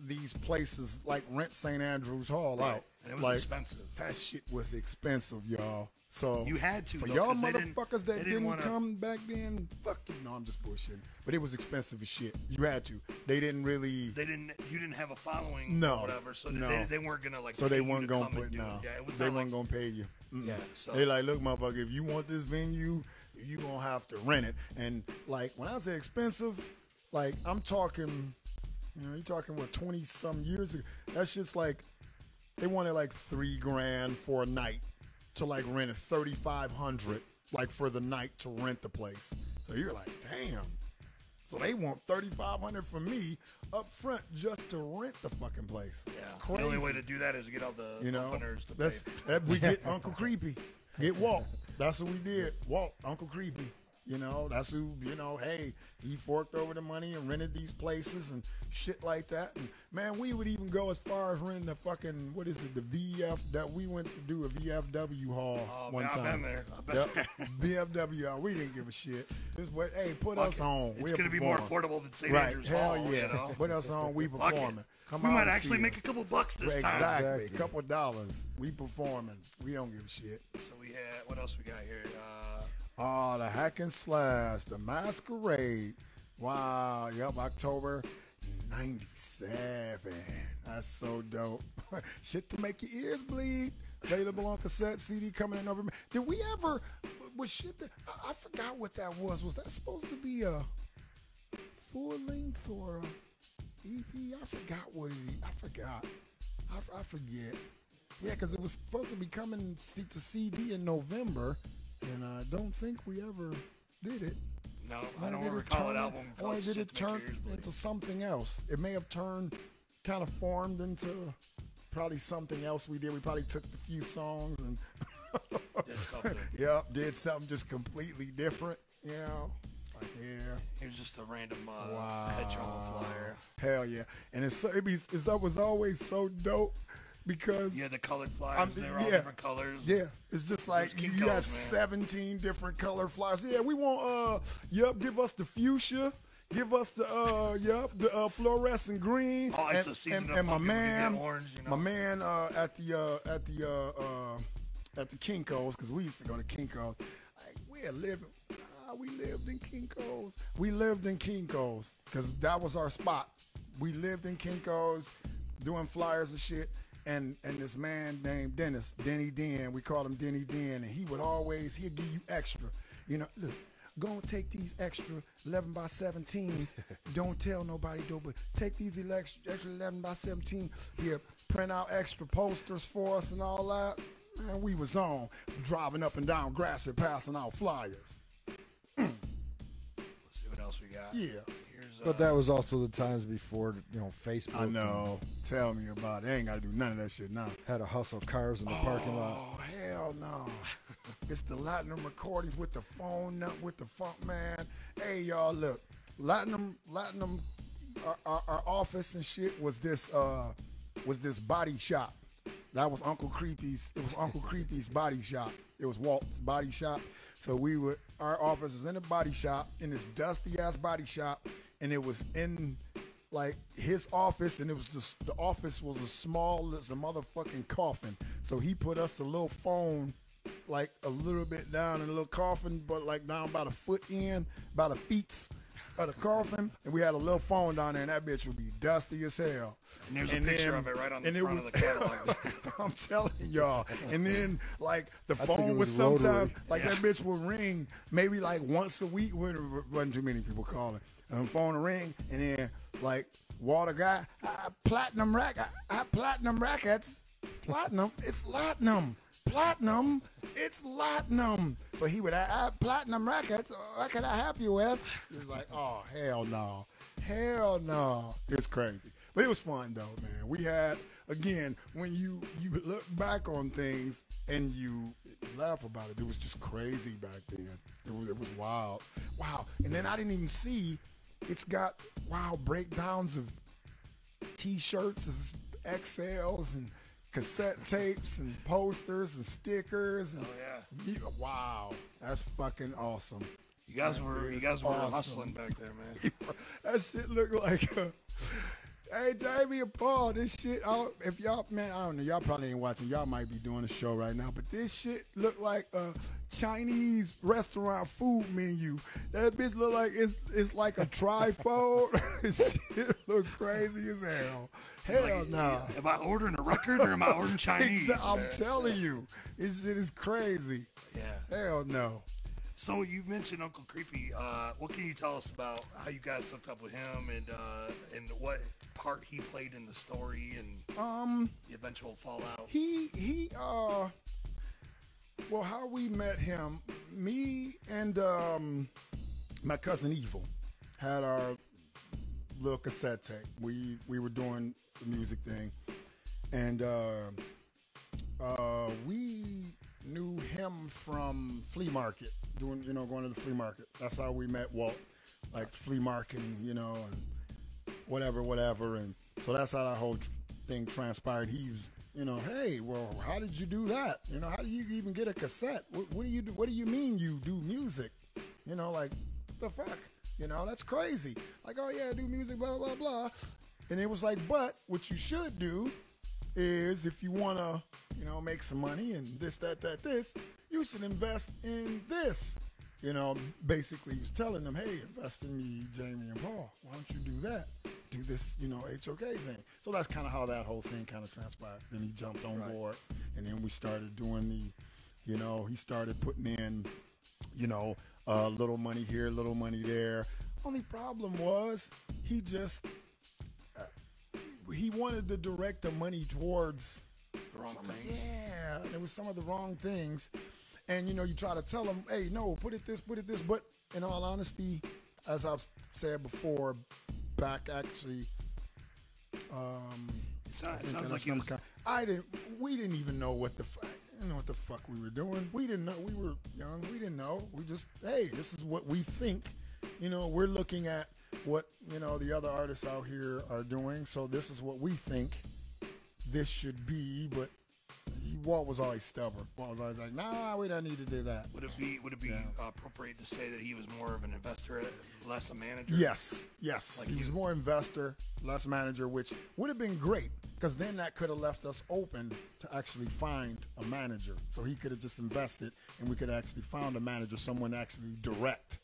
these places, like rent St. Andrews Hall out. And it was like, expensive. That shit was expensive, y'all. So you had to, for though, y'all motherfuckers that didn't come back then, fuck you. No, I'm just bullshitting. But it was expensive as shit. You had to. They didn't really. You didn't have a following. No. Or whatever. So no. they weren't gonna like. So they weren't gonna put no. Yeah, it was they weren't gonna pay you. Yeah. So they like, look, motherfucker, if you want this venue, you gonna have to rent it. And like when I say expensive, like I'm talking. You know, you're talking, what, 20-some years ago? That's just like, they wanted like $3,000 for a night to like rent it, $3,500 like for the night to rent the place. So you're like, damn. So they want $3,500 from me up front just to rent the fucking place. Yeah. The only way to do that is to get all the openers to pay. We get Uncle Creepy. Get Walt. That's what we did. Walt, Uncle Creepy. You know, that's who, you know, hey, he forked over the money and rented these places and shit like that. And, man, we would even go as far as renting the fucking, what is it, the VF, that we went to do a VFW hall one time. I've been there. VFW hall. We didn't give a shit. Just wait, hey, put us on. It's going to be more affordable than St. Andrews Hell Hall. yeah. You know? Put us on. We performing. We might actually make a couple bucks this time. Exactly. A couple dollars. We performing. We don't give a shit. So we had, what else we got here? Oh, the Hack and Slash, the Masquerade. Wow, yep, October 97. That's so dope. Shit to make your ears bleed. Available on cassette, CD coming in November. Did we ever, was shit that, I forgot what that was. Was that supposed to be a full length or a EP? I forgot what it is. I forgot. I forget. Yeah, because it was supposed to be coming to CD in November. And I don't think we ever did it. No, I don't recall an album. Or did it turn into something else? It may have turned, kind of formed into probably something else we did. We probably took a few songs and did something. Yep, did something just completely different. You know, like here's just a random catch on the flyer. Hell yeah, and it was always so dope. Because the colored flyers, they're all different colors. Yeah, it's just like you got 17 different color flyers. Yeah, we want give us the fuchsia, give us the the fluorescent green. Oh, it's the season and my man, orange, you know? my man at the Kinko's, because we used to go to Kinko's. Like, we lived in Kinko's. We lived in Kinko's because that was our spot. We lived in Kinko's. doing flyers and shit. And this man named Denny Den, we called him Denny Den, and he'd give you extra. You know, look, go and take these extra 11 by 17s. Don't tell nobody though, but take these extra 11 by 17. Here, print out extra posters for us and all that. Man, we was on driving up and down Grasset, passing out flyers. Let's see what else we got. Yeah. But that was also the times before, Facebook. I know. Tell me about it. They ain't got to do none of that shit now. Had to hustle cars in the parking lot. Oh, hell no. It's the Latinum recordings with the phone, with the funk, man. Hey, y'all, look. Latinum, our office and shit was this body shop. That was Uncle Creepy's. It was Uncle Creepy's body shop. It was Walt's body shop. So our office was in the body shop, in this dusty-ass body shop. And it was in, like, his office, and it was just, the office was as small as a motherfucking coffin. So he put us a little phone, like, a little bit down in a little coffin, but, like, down about a foot in, about a feet of the coffin. And we had a little phone down there, and that bitch would be dusty as hell. And there's a picture of it right on the front of the catalog. I'm telling y'all. And then, like, the phone was sometimes, like, that bitch would ring maybe, like, once a week. Wasn't too many people calling. And the phone would ring, and then, like, Water guy, platinum records. Platinum, it's latinum. Platinum, it's latinum. So he would have platinum records. What can I help you with? He was like, oh, hell no. Hell no. It's crazy. But it was fun, though, man. We had, again, when you look back on things and you laugh about it, it was just crazy back then. It was wild. Wow. And then I didn't even see, it's got, breakdowns of T-shirts, XLs, and cassette tapes, and posters, and stickers. And, wow. That's fucking awesome. You guys were awesome. Hustling back there, man. That shit looked like hey, Jamie and Paul, this shit, if y'all, man, I don't know, y'all probably ain't watching. Y'all might be doing a show right now, but this shit look like a Chinese restaurant food menu. That bitch look like it's like a trifold. This shit look crazy as hell. Hell no. Am I ordering a record or am I ordering Chinese? I'm telling you, this shit is crazy. Yeah. Hell no. So you mentioned Uncle Creepy. What can you tell us about how you guys hooked up with him and what part he played in the story and the eventual fallout? Well, how we met him, me and my cousin Evil had our little cassette tape. We were doing the music thing, and we knew him from flea market, going to the flea market. That's how we met Walt, like flea marketing, and whatever. And so that's how that whole thing transpired. He was, hey, well, how did you do that? How do you even get a cassette? What do you do? What do you mean you do music? Like, what the fuck? That's crazy. Like, oh yeah, I do music, blah, blah, blah. And it was like, but what you should do is if you want to, make some money and this, you should invest in this. Basically he was telling them, hey, invest in me, Jamie and Paul. Why don't you do that? Do this, HOK thing. So that's kind of how that whole thing kind of transpired. Then he jumped on board, and then we started doing he started putting in, little money here, little money there. Only problem was he just, he wanted to direct the money towards the wrong things. Yeah, there was some of the wrong things. And, you try to tell him, hey, no, put it this. But in all honesty, as I've said before, back actually, it sounds like we didn't even know what the fuck we were doing. We didn't know. We were young. We didn't know. We just, hey, this is what we think. We're looking at what, the other artists out here are doing. So this is what we think this should be. But Walt was always stubborn. Walt was always like, nah, we don't need to do that. Would it be appropriate to say that he was more of an investor, less a manager? Yes. Like he was more investor, less manager, which would have been great because then that could have left us open to actually find a manager. So he could have just invested and we could have actually found a manager, someone actually direct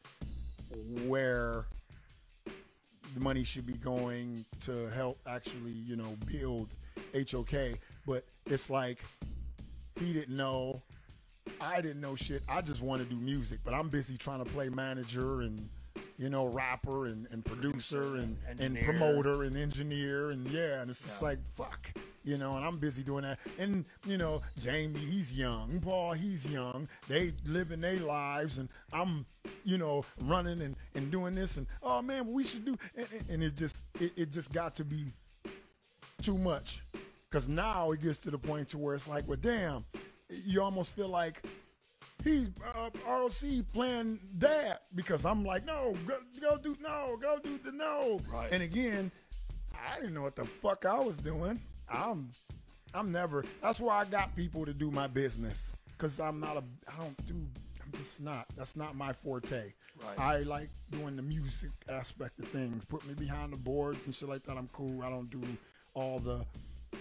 where, the money should be going to help actually, build HOK. But it's like he didn't know, I didn't know shit. I just want to do music, but I'm busy trying to play manager and rapper and producer and promoter and engineer and and it's just like fuck. And I'm busy doing that. And, Jamie, he's young. Paul, he's young. They living their lives. And I'm, running and doing this. And, oh, man, we should do. And it just got to be too much. Because now it gets to the point to where it's like, well, damn, you almost feel like he's R.O.C. playing dad. Because I'm like, no, go do the no. Right. And again, I didn't know what the fuck I was doing. I'm never, that's why I got people to do my business. Cause that's not my forte. Right. I like doing the music aspect of things. Put me behind the boards and shit like that. I'm cool. I don't do all the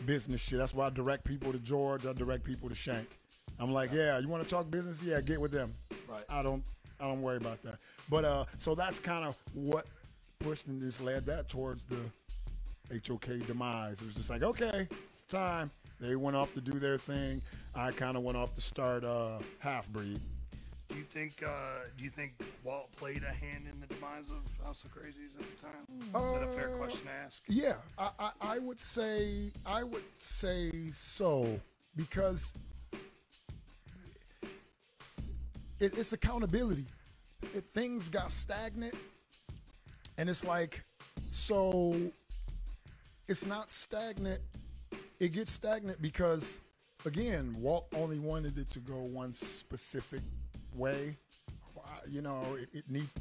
business shit. That's why I direct people to George. I direct people to Shank. I'm like, yeah, you want to talk business? Yeah, get with them. Right. I don't worry about that. But so that's kind of what pushed and just led that towards the HOK demise. It was just like, okay, it's time. They went off to do their thing. I kind of went off to start Half Breed. Do you think Walt played a hand in the demise of House of Krazees at the time? Is that a fair question to ask? Yeah, I would say so, because it's accountability. Things got stagnant, and it's like, so it's not stagnant. It gets stagnant because, again, Walt only wanted it to go one specific way.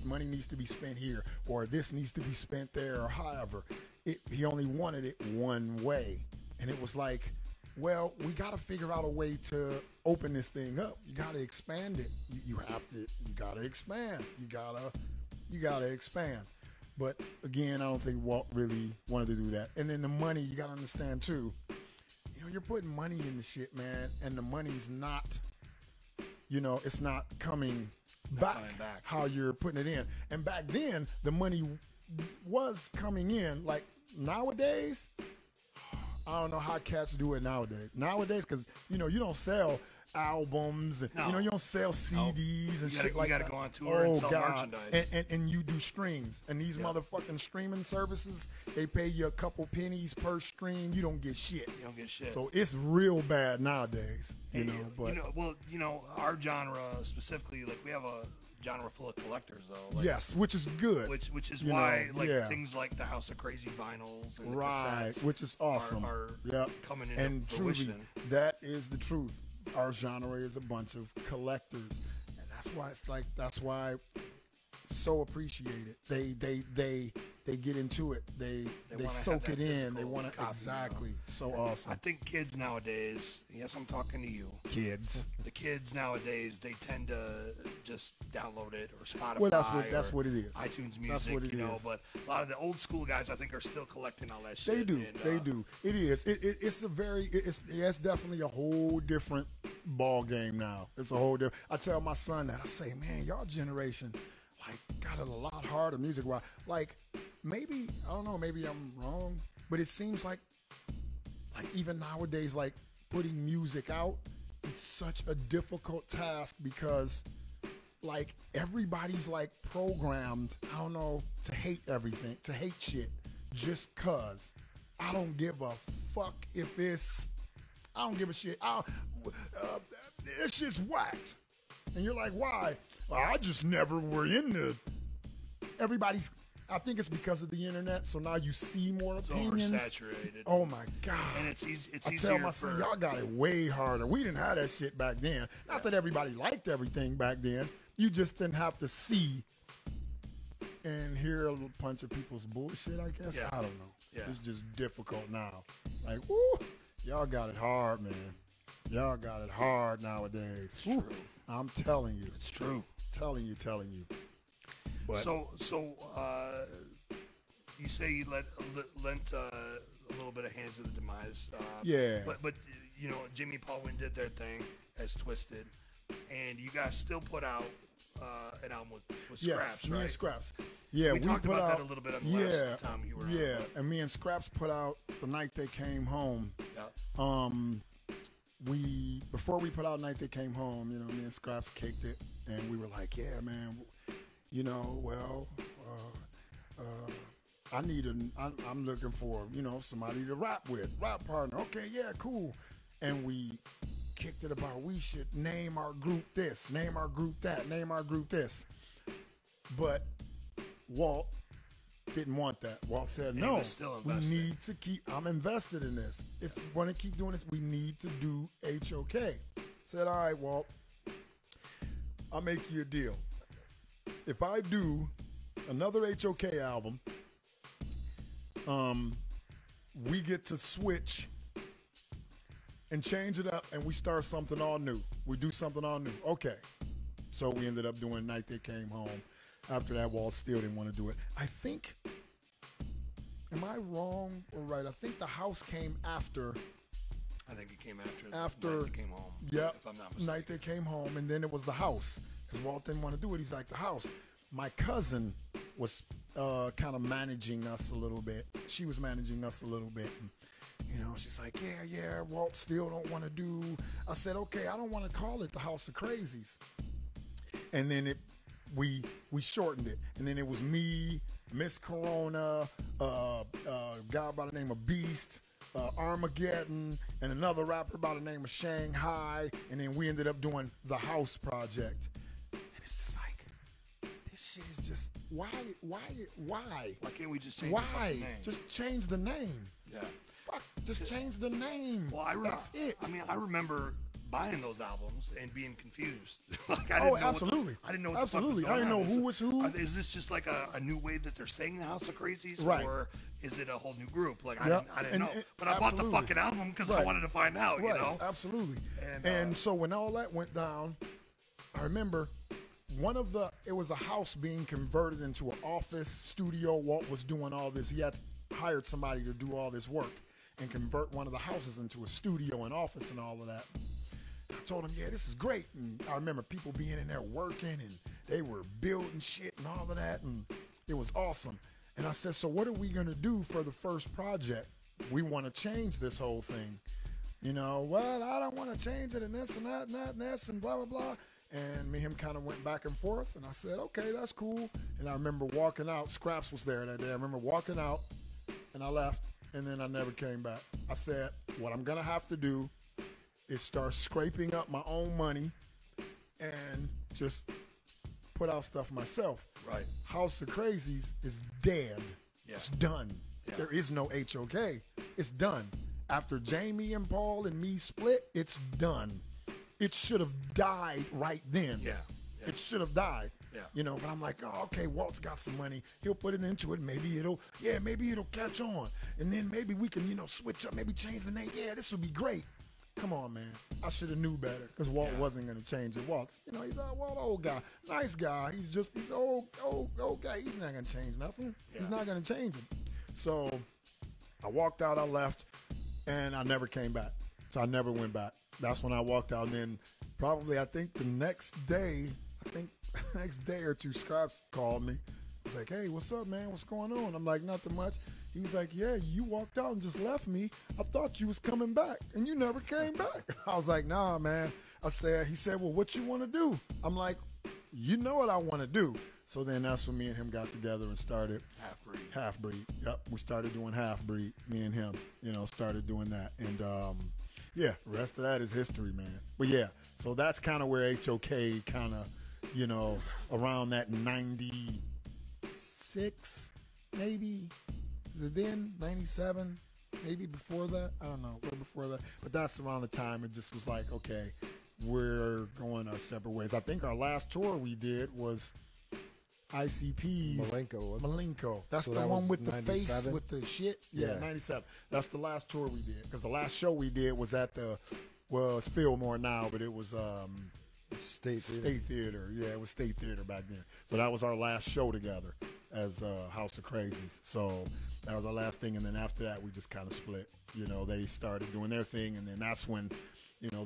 Money needs to be spent here, or this needs to be spent there, or however. He only wanted it one way, and it was like, well, we got to figure out a way to open this thing up. You got to expand it. You got to expand. You got to expand. But again, I don't think Walt really wanted to do that. And then the money, you got to understand too. You're putting money in the shit, man, and the money's not, it's not coming back how you're putting it in. And back then, the money was coming in. Like nowadays, I don't know how cats do it nowadays. Because, you don't sell albums, and, you don't sell CDs and shit like that. You got to go on tour and sell merchandise. And you do streams. And these motherfucking streaming services, they pay you a couple pennies per stream. You don't get shit. You don't get shit. So it's real bad nowadays, our genre specifically, like we have a genre full of collectors though. Like, yes, which is good. Which is why things like the House of Krazees vinyls and the cassettes which is awesome. Are coming in and fruition. Truly, that is the truth. Our genre is a bunch of collectors, and that's why so appreciated. They get into it. They soak it in. They want to exactly. So awesome. I think kids nowadays. Yes, I'm talking to you. Kids. The kids nowadays, they tend to just download it or Spotify. Well, that's what it is. iTunes Music. That's what it is. But a lot of the old school guys, I think, are still collecting all that shit. They do. They do. It is. It's definitely a whole different ball game now. It's a whole different. I tell my son that. I say, man, y'all generation got it a lot harder music wise. Maybe I don't know. Maybe I'm wrong, but it seems like even nowadays, putting music out is such a difficult task because everybody's programmed. I don't know, to hate everything, to hate shit, just cause. I don't give a fuck if it's. I don't give a shit. It's just whacked. And you're like, why? Well, I just never were into everybody's. I think it's because of the internet. So now you see more opinions. Oversaturated. Oh my god! And it's easier. I tell my son, y'all got it way harder. We didn't have that shit back then. Not that everybody liked everything back then. You just didn't have to see and hear a bunch of people's bullshit. I guess I don't know. Yeah. It's just difficult now. Woo, y'all got it hard, man. Y'all got it hard nowadays. It's true. I'm telling you. It's true. Telling you. But so you say you lent a little bit of hand to the demise. Yeah. But Jimmy Paul Wynn did their thing as Twisted. and you guys still put out an album with Yes, Scraps, me right? and Scraps. Yeah, we talked put about out that a little bit on the last time you were Yeah, on. and me and Scraps put out The Night They Came Home. Yeah. Before we put out Night They Came Home, you know, me and Scraps kicked it, and we were like, yeah, man, you know, well, I'm looking for, you know, somebody to rap with, rap partner. Okay, yeah, cool. And we kicked it about we should name our group this, name our group that, name our group this. But Walt didn't want that. Walt said, no, we need to keep, I'm invested in this. If we want to keep doing this, we need to do HOK. Said, all right, Walt, I'll make you a deal. If I do another HOK album, we get to switch and change it up, and we start something all new. We do something all new. Okay. So we ended up doing Night They Came Home. After that, Walt still didn't want to do it. I think, am I wrong or right? I think The House came after. I think it came after Night They Came Home. Yeah, if I'm not mistaken. Night They Came Home, and then it was The House. Because Walt didn't want to do it. He's like, The House. My cousin was kind of managing us a little bit. She was managing us a little bit. And, you know, she's like, yeah, Walt still don't want to do. I said, okay, I don't want to call it The House of Krazees. And then we shortened it. And then it was me, Miss Corona, a guy by the name of Beast, Armageddon, and another rapper by the name of Shanghai. And then we ended up doing The House Project. And it's just like, this shit is just, why? Why can't we just change the name? Just change the name. Yeah. Fuck, just change the name. Well, that's it. I mean, I remember buying those albums and being confused. Like, absolutely. I didn't know what absolutely. the fuck was going I didn't know on. who was who. Is this just like a new way that they're saying the House of Krazees? Right. Or is it a whole new group? Like, I Yep. didn't know. But I bought the fucking album because I wanted to find out, right. you know? Absolutely. And so when all that went down, I remember it was a house being converted into an office studio. Walt was doing all this. He had hired somebody to do all this work and convert one of the houses into a studio and office and all of that. I told him, yeah, this is great. And I remember people being in there working, and they were building shit and all of that, and it was awesome. And I said, so what are we going to do for the first project? We want to change this whole thing. You know, well, I don't want to change it, and this and that and that and this and blah, blah, blah. And me and him kind of went back and forth, and I said, okay, that's cool. And I remember walking out. Scraps was there that day. I remember walking out, and I left, and then I never came back. I said, what I'm going to have to do is start scraping up my own money and just put out stuff myself. Right. House of Krazees is dead. Yeah. It's done. Yeah. There is no HOK. It's done. After Jamie and Paul and me split, it's done. It should have died right then. Yeah. It should have died. Yeah. You know, but I'm like, oh, okay, Walt's got some money. He'll put it into it. Maybe it'll catch on. And then maybe we can, you know, switch up, maybe change the name. Yeah, this would be great. Come on, man. I should have knew better because Walt wasn't going to change it. Walt's, you know, he's an old guy. Nice guy. He's old guy. He's not going to change nothing. Yeah. He's not going to change it. So I walked out, I left, and I never came back. So I never went back. That's when I walked out. And then probably, I think the next day or two, Scraps called me. He's like, hey, what's up, man? What's going on? I'm like, nothing much. He was like, yeah, you walked out and just left me. I thought you was coming back, and you never came back. I was like, nah, man. He said, well, what you want to do? I'm like, you know what I want to do. So then that's when me and him got together and started Half Breed. Yep, we started doing Half Breed, me and him, you know, started doing that. And, yeah, the rest of that is history, man. But, yeah, so that's kind of where HOK kind of, you know, around that 96, maybe. Is it then? 97? Maybe before that? I don't know. A little before that. But that's around the time it just was like, okay, we're going our separate ways. I think our last tour we did was ICP's Malenko. That's the one with 97? The face with the shit. Yeah, 97. That's the last tour we did. Because the last show we did was at it's Fillmore now, but it was State Theater. Yeah, it was State Theater back then. So that was our last show together as House of Krazees. So that was our last thing, and then after that, we just kind of split. You know, they started doing their thing, and then that's when, You know,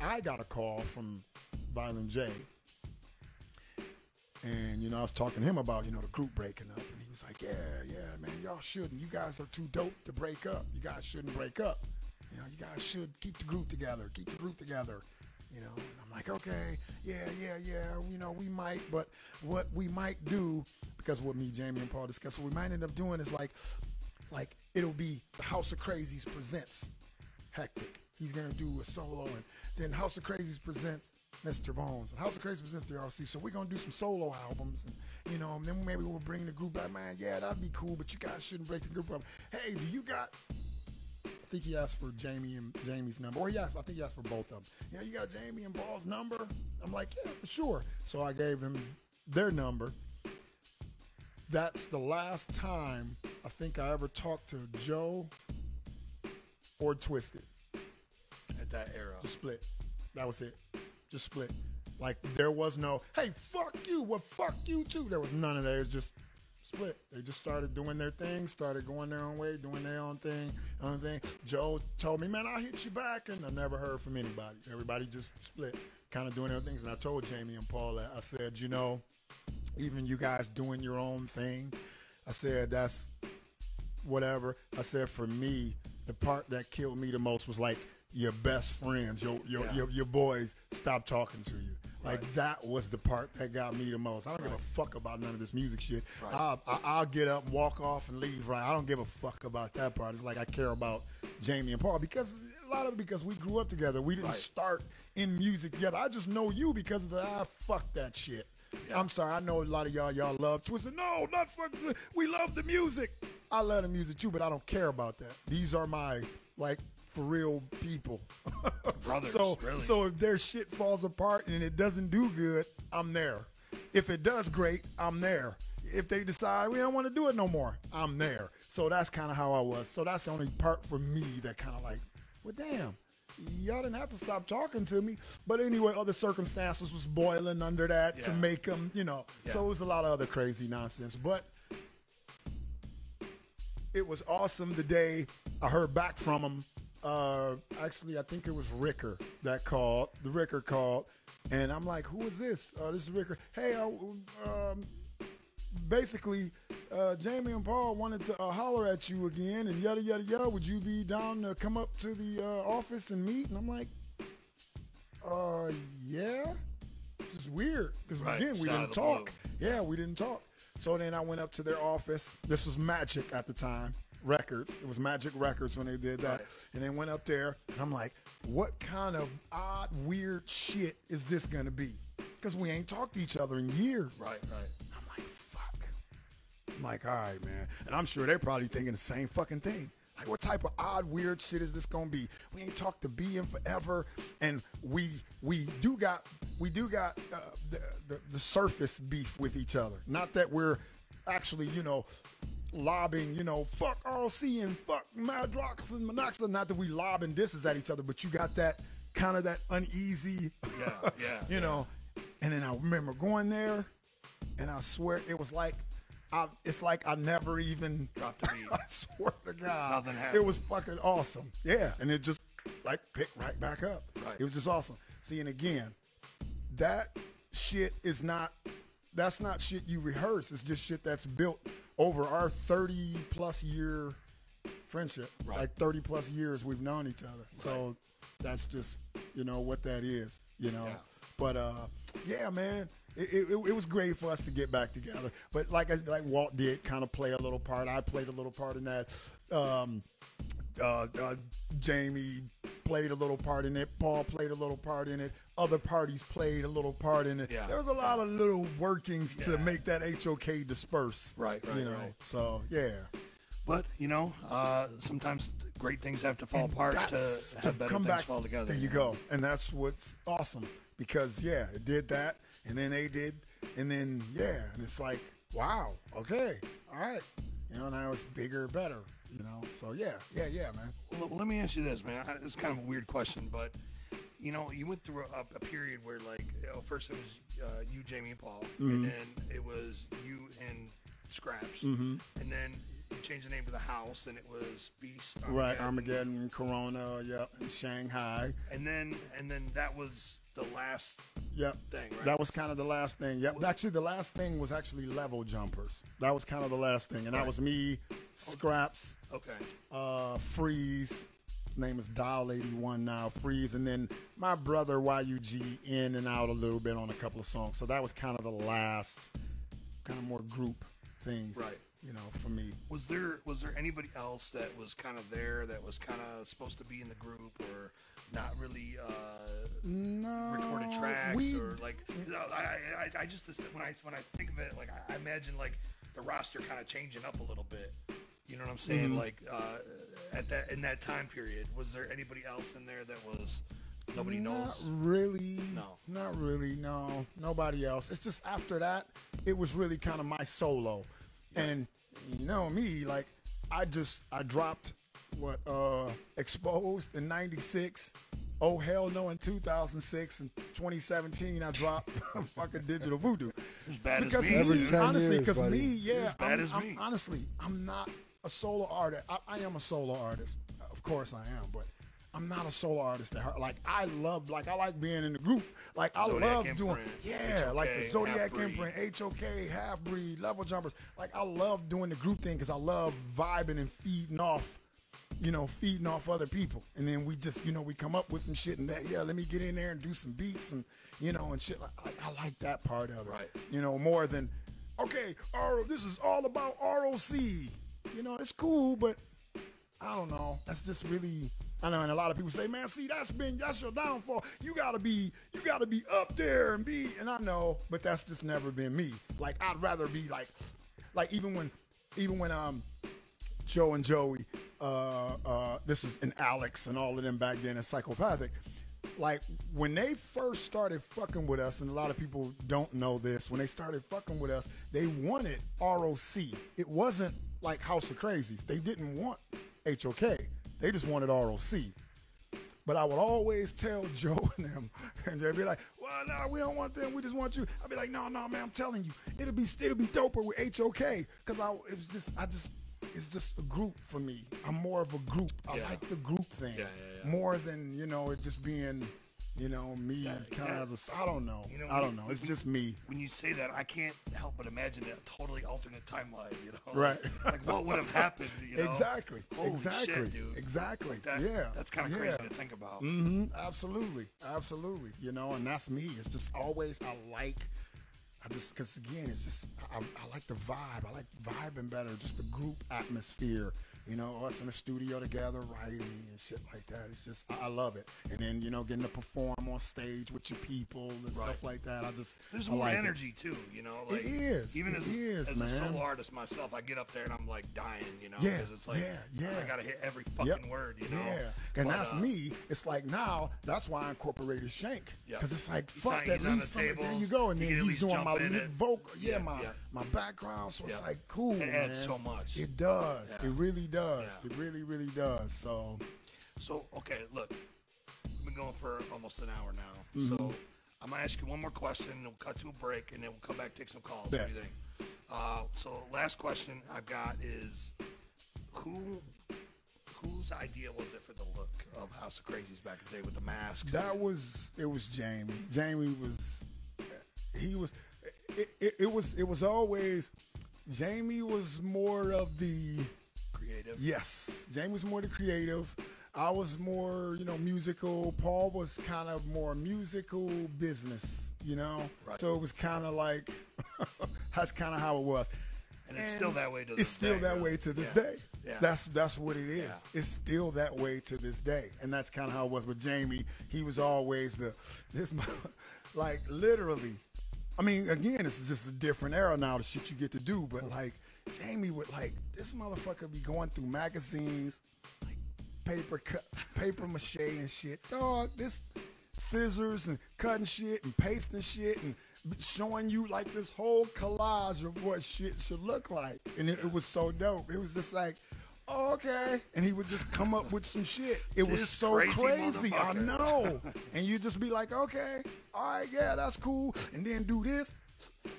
I got a call from Violent J. And, you know, I was talking to him about, you know, the group breaking up. And he was like, yeah, man, y'all shouldn't. You guys are too dope to break up. You guys shouldn't break up. You know, you guys should keep the group together. You know, and I'm like, okay, yeah, you know, we might. But what we might do, because what me, Jamie, and Paul discussed, what we might end up doing is like it'll be the House of Krazees presents Hectic. He's going to do a solo. And then House of Krazees presents Mr. Bones. And House of Krazees presents the R.O.C. So we're going to do some solo albums. And, you know, and then maybe we'll bring the group back. Man, yeah, that'd be cool, but you guys shouldn't break the group up. Hey, do you got... I think he asked for Jamie's number. Or I think he asked for both of them. You know, you got Jamie and Paul's number? I'm like, yeah, for sure. So I gave him their number. That's the last time I think I ever talked to Joe or Twisted. At that era. Just split. That was it. Just split. Like, there was no, hey, fuck you, well, fuck you too. There was none of that. It was just split. They just started doing their thing, started going their own way, doing their own thing. Joe told me, man, I'll hit you back, and I never heard from anybody. Everybody just split, kind of doing their things. And I told Jamie and Paul that, I said, you know, even you guys doing your own thing, I said, that's whatever. I said, for me, the part that killed me the most was like your best friends, your boys stop talking to you. Like, that was the part that got me the most. I don't give a fuck about none of this music shit. Right. I'll get up, walk off, and leave. Right? I don't give a fuck about that part. It's like I care about Jamie and Paul because a lot of it because we grew up together. We didn't start in music together. I just know you because of the fuck that shit. Yeah. I'm sorry. I know a lot of y'all love Twisted. No, not fuck. We love the music. I love the music too, but I don't care about that. These are my for real people. Brothers, really. So if their shit falls apart and it doesn't do good, I'm there. If it does great, I'm there. If they decide we don't want to do it no more, I'm there. So that's kind of how I was. So that's the only part for me that kind of like, well, damn, y'all didn't have to stop talking to me. But anyway, other circumstances was boiling under that to make them, you know. Yeah. So it was a lot of other crazy nonsense. But it was awesome the day I heard back from them. Actually, I think it was Ricker that called. The Ricker called, and I'm like, "Who is this? This is Ricker. Hey, basically, Jamie and Paul wanted to holler at you again, and yada yada yada. Would you be down to come up to the office and meet?" And I'm like, yeah." It's weird because again, we didn't talk. Yeah, we didn't talk. So then I went up to their office. This was Magic at the time. Records. It was Magic Records when they did that. Right. And they went up there, and I'm like, what kind of odd, weird shit is this going to be? Because we ain't talked to each other in years. Right. I'm like, fuck. I'm like, all right, man. And I'm sure they're probably thinking the same fucking thing. Like, what type of odd, weird shit is this going to be? We ain't talked to B in forever, and we do got the surface beef with each other. Not that we're actually, you know, lobbing, you know, fuck R.O.C. and fuck Madrox and Monoxide. Not that we lobbing disses at each other, but you got that kind of that uneasy, you know. And then I remember going there, and I swear it was like, it's like I never even dropped a beat. I swear to God, nothing happened. It was fucking awesome. Yeah, and it just like picked right back up. Right. It was just awesome. See, and again, that shit is not. That's not shit you rehearse. It's just shit that's built over our 30-plus year friendship. Right. Like 30-plus years we've known each other. Right. So that's just, you know, what that is, you know. Yeah. But, yeah, man, it was great for us to get back together. But like Walt did kind of play a little part. I played a little part in that. Jamie played a little part in it. Paul played a little part in it. Other parties played a little part in it. Yeah. There was a lot of little workings to make that HOK disperse. Right, you know. Right. So, yeah. But, you know, sometimes great things have to fall apart to have better things fall together. There you go. And that's what's awesome. Because, yeah, it did that. And then they did. And then, yeah. And it's like, wow. Okay. All right. You know, now it's bigger, better. You know, so yeah, man. Well, let me ask you this, man. It's kind of a weird question, but you know, you went through a period where, like, you know, first it was you, Jamie, and Paul, and then it was you and Scraps, and then changed the name to the House, and it was Beast. Right, Armageddon, Corona, yep, and Shanghai. And then that was the last thing, right? That was kind of the last thing. Yep. Actually, the last thing was actually Level Jumpers. That was kind of the last thing. And that was me, Scraps, Freeze. His name is Dial 81 now, Freeze. And then my brother, YUG, in and out a little bit on a couple of songs. So that was kind of the last, kind of more group things. Right. You know, for me. Was there anybody else that was kind of there that was kind of supposed to be in the group or not really recorded tracks or like? I just when I think of it, like I imagine like the roster kind of changing up a little bit. You know what I'm saying? Mm-hmm. Like in that time period, was there anybody else in there that was nobody knows? Not really. No. Not really. No. Nobody else. It's just after that, it was really kind of my solo. And you know me, like I dropped Exposed in '96. Oh hell no in 2006 and 2017 I dropped fucking Digital Voodoo. As bad because as me. Every 10 honestly, years, because buddy. me, yeah, As bad as me. honestly, I'm not a solo artist. I am a solo artist, of course I am, but I'm not a solo artist. Like I like being in the group. Like I Zodiac love doing, Imprint, HOK, like the Zodiac Half-Breed. Imprint, HOK, Half Breed, Level Jumpers. Like I love doing the group thing because I love vibing and feeding off other people. And then we just, we come up with some shit and that, let me get in there and do some beats and, and shit. I like that part of it. Right. More than, okay, this is all about R.O.C. It's cool, but I don't know. That's just really, I know, and a lot of people say, man, see, that's your downfall. You gotta be up there and I know, but that's just never been me. Like, I'd rather be like even when Joe and Joey, this was in Alex and all of them back then in Psychopathic. Like when they first started fucking with us, and a lot of people don't know this, when they started fucking with us, they wanted R.O.C. It wasn't like House of Krazees. They didn't want HOK. They just wanted R.O.C. But I would always tell Joe and them, and they'd be like, well, no, we don't want them. We just want you. I'd be like, no, man, I'm telling you, it'll be doper with HOK. Because it's just a group for me. I'm more of a group. I like the group thing more than, it just being, me kind of as a, I don't know. I don't know. It's just me. When you say that, I can't help but imagine a totally alternate timeline, Right. Like what would have happened, Exactly. Holy exactly. shit, dude. Exactly. That's kind of crazy to think about. Mm-hmm. Absolutely. And that's me. It's just always, because again, it's just, I like the vibe. I like vibing better, just the group atmosphere. Us in the studio together, writing and shit like that. It's just, I love it. And then, getting to perform on stage with your people and stuff like that. There's more energy too, Like, it is. Even as a solo artist myself, I get up there and I'm like dying, Yeah. Because it's like, I gotta hit every fucking word, Yeah. And that's me. It's like now, that's why I incorporated Shank. Because it's like, fuck, at least there you go. And then he's doing my lead vocal. My background. So it's like, cool, It adds so much. It does. It really does. It really, really does. So okay, look, we've been going for almost an hour now. So I'm gonna ask you one more question, and we'll cut to a break, and then we'll come back, take some calls. What do you think? So last question I've got is, whose idea was it for the look of House of Krazees back in the day with the masks? It was Jamie. Jamie was, it was always, Jamie was more of the creative. Yes, Jamie was more the creative. I was more, musical. Paul was kind of more musical business, Right. So it was kind of like, that's kind of how it was. And it's still that way to this day. It's still that way to this day. Yeah. That's what it is. Yeah. It's still that way to this day. And that's kind of how it was with Jamie. He was always like literally, I mean, again, it's just a different era now, the shit you get to do, but like, Jamie would this motherfucker be going through magazines, like paper mache and shit. Dog, this scissors and cutting shit and pasting shit and showing you like this whole collage of what shit should look like. And it was so dope. It was just like, oh, okay. And he would just come up with some shit. It was so crazy. I know. And you just be like, okay, all right, yeah, that's cool. And then do this.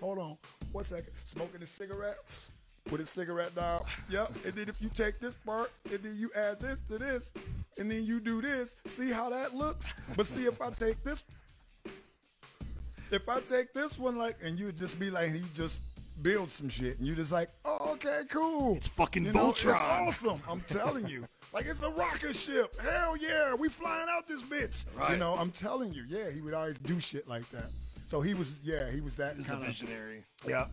Hold on. 1 second. Smoking a cigarette. put his cigarette down. Yep. And then if you take this part, and then you add this to this, and then you do this, see how that looks? But see, if I take this one, like, and you just be like, he just builds some shit, and you just like, oh, okay, cool. It's fucking Voltron. It's awesome. I'm telling you. Like, it's a rocket ship. Hell yeah, we flying out this bitch. Right. You know, I'm telling you, yeah, he would always do shit like that. So he was that kind of visionary. Yeah,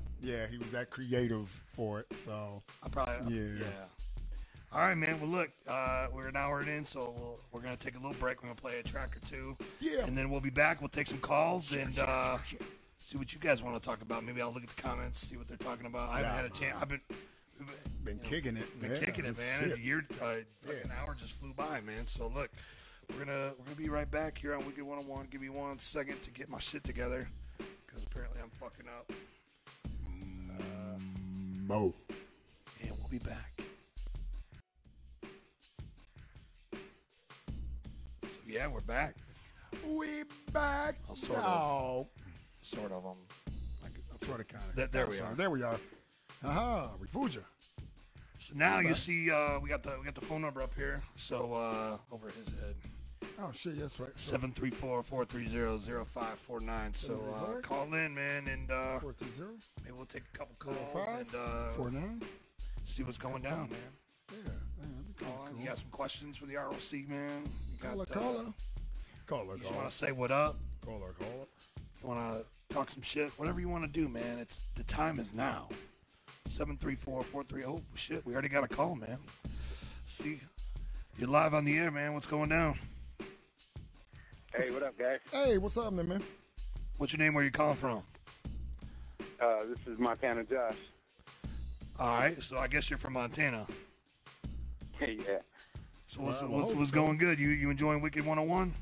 he was that creative for it. So I probably yeah. All right, man. Well, look, we're an hour in, so we're gonna take a little break. We're gonna play a track or two. Yeah. And then we'll be back. We'll take some calls and see what you guys want to talk about. Maybe I'll look at the comments, see what they're talking about. I haven't had a chance. I've been kicking it. Been kicking it, man. An hour just flew by, man. So look, we're gonna be right back here on Wicked 101. Give me 1 second to get my shit together, because apparently I'm fucking up. Mo. And we'll be back. So yeah, we're back. We back. Sort of. Sort of. Sort of, kind of. There we are. There we are. We fooled you. So now you see, we got the phone number up here. So over his head. Oh shit, that's right. 734-430-0549. So call in, man, and 430. Maybe we'll take a couple calls 49. See what's going down, man. Yeah, that'd be cool. You got some questions for the R.O.C, man? You got caller. You just want to say what up? Caller. You want to talk some shit? Whatever you want to do, man. The time is now. 734-430. Oh shit, we already got a call, man. See, you're live on the air, man. What's going down? Hey, what up, guys? Hey, what's up, man? What's your name? Where you calling from? This is Montana Josh. All right, so I guess you're from Montana. Hey, yeah. So what's going good? You enjoying Wicked 101?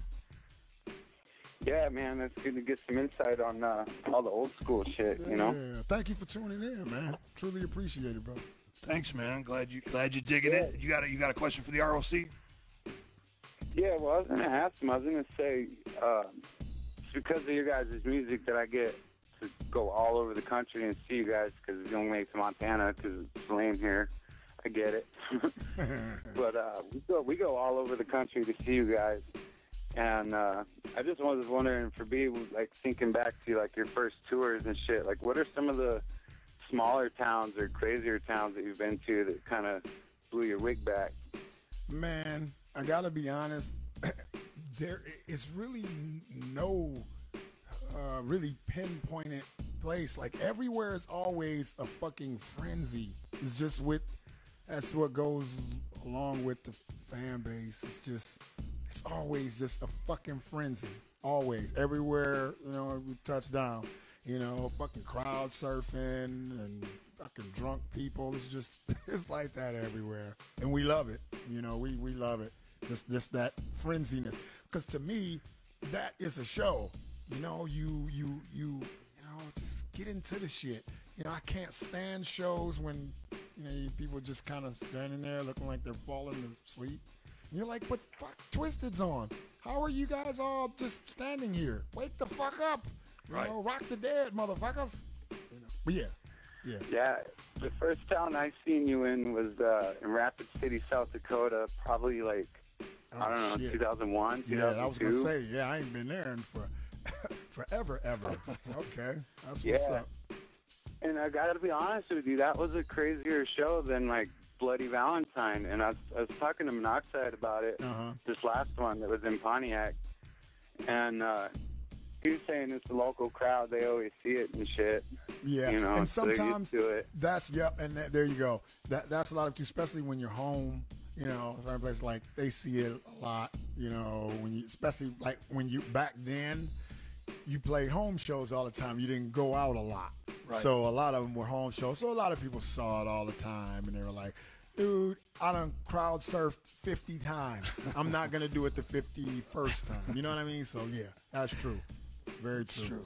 Yeah, man, it's good to get some insight on all the old school shit, you know? Yeah, thank you for tuning in, man. Truly appreciate it, brother. Thanks, man. Glad you digging it. You got a question for the R.O.C.? Yeah, well, I was going to ask him. I was going to say, it's because of your guys' music that I get to go all over the country and see you guys, because we don't make Montana because it's lame here. I get it. But we go all over the country to see you guys. And I just was wondering, for B, like, thinking back to, like, your first tours and shit, like, what are some of the smaller towns or crazier towns that you've been to that kind of blew your wig back? Man, I gotta be honest, there is really no really pinpointed place. Like, everywhere is always a fucking frenzy. It's just that's what goes along with the fan base. It's always just a fucking frenzy. Always. Everywhere, we touch down. Fucking crowd surfing and fucking drunk people. It's like that everywhere. And we love it. We love it. Just that frenziness. Because to me, that is a show. Just get into the shit. I can't stand shows when, people just kind of standing there looking like they're falling asleep. And you're like, but fuck, Twisted's on. How are you guys all just standing here? Wake the fuck up. Right. Rock the dead, motherfuckers. But yeah. Yeah, the first town I seen you in was in Rapid City, South Dakota, probably like, I don't know, 2001, 2002. Yeah, I was going to say, I ain't been there in forever, ever. Okay, that's what's up. And I got to be honest with you, that was a crazier show than, like, Bloody Valentine. And I was talking to Monoxide about it, this last one that was in Pontiac. And he was saying it's the local crowd, they always see it and shit. Yeah, and sometimes so it. And there you go. That's a lot of, especially when you're home. Some places, like, they see it a lot. Especially like when you back then, you played home shows all the time. You didn't go out a lot, right. So a lot of them were home shows. So a lot of people saw it all the time, and they were like, "Dude, I done crowd surfed 50 times. I'm not gonna do it the 51st time." You know what I mean? So yeah, that's true. Very true. True.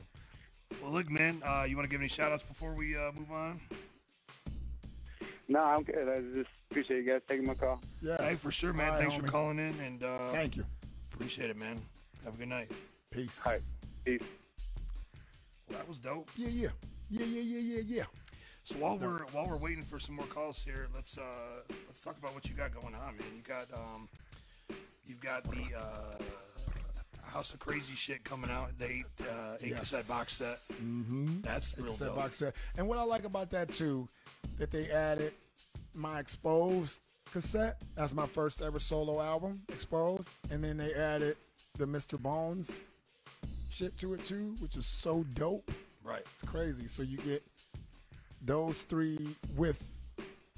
Well, look, man, you want to give any shout-outs before we move on? No, I'm good. I just appreciate you guys taking my call. Yeah. Hey, for sure, man. Thanks for calling in, and thank you. Appreciate it, man. Have a good night. Peace. All right. Peace. Well, that was dope. Yeah. So while we're waiting for some more calls here, let's talk about what you got going on, man. You've got the House of Krazees shit coming out. The 8-cassette box set. Mm-hmm. That's real dope. Box set. And what I like about that too, that they added my Exposed cassette. That's my first ever solo album, Exposed. And then they added the Mr. Bones shit to it too, which is so dope. Right. It's crazy. So you get those three with,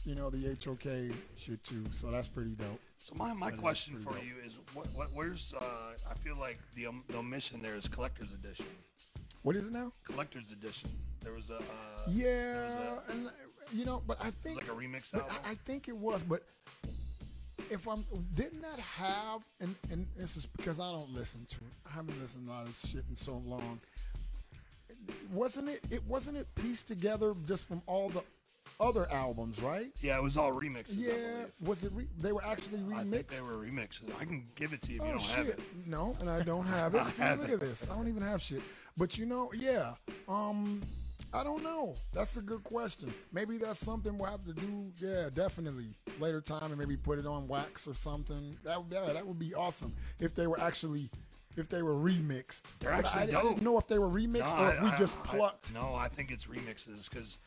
the HOK shit too. So that's pretty dope. So my question for you is, where's I feel like the omission there is collector's edition. What is it now? Collector's edition. There was a but I think it was like a remix album. I think it was, but didn't that have, and this is because I don't listen to it. I haven't listened to a lot of this shit in so long. Wasn't it pieced together just from all the other albums, right? Yeah, it was all remixes. Yeah, was it? They were actually remixed. I think they were remixes. I can give it to you if you don't shit. have it. No, and I don't have it. See, look at this. I don't even have shit. But I don't know. That's a good question. Maybe that's something we'll have to do. Yeah, definitely later time, and maybe put it on wax or something. That would be awesome if they were remixed. They're actually I dope. didn't know if they were remixed or if we just plucked. I think it's remixes because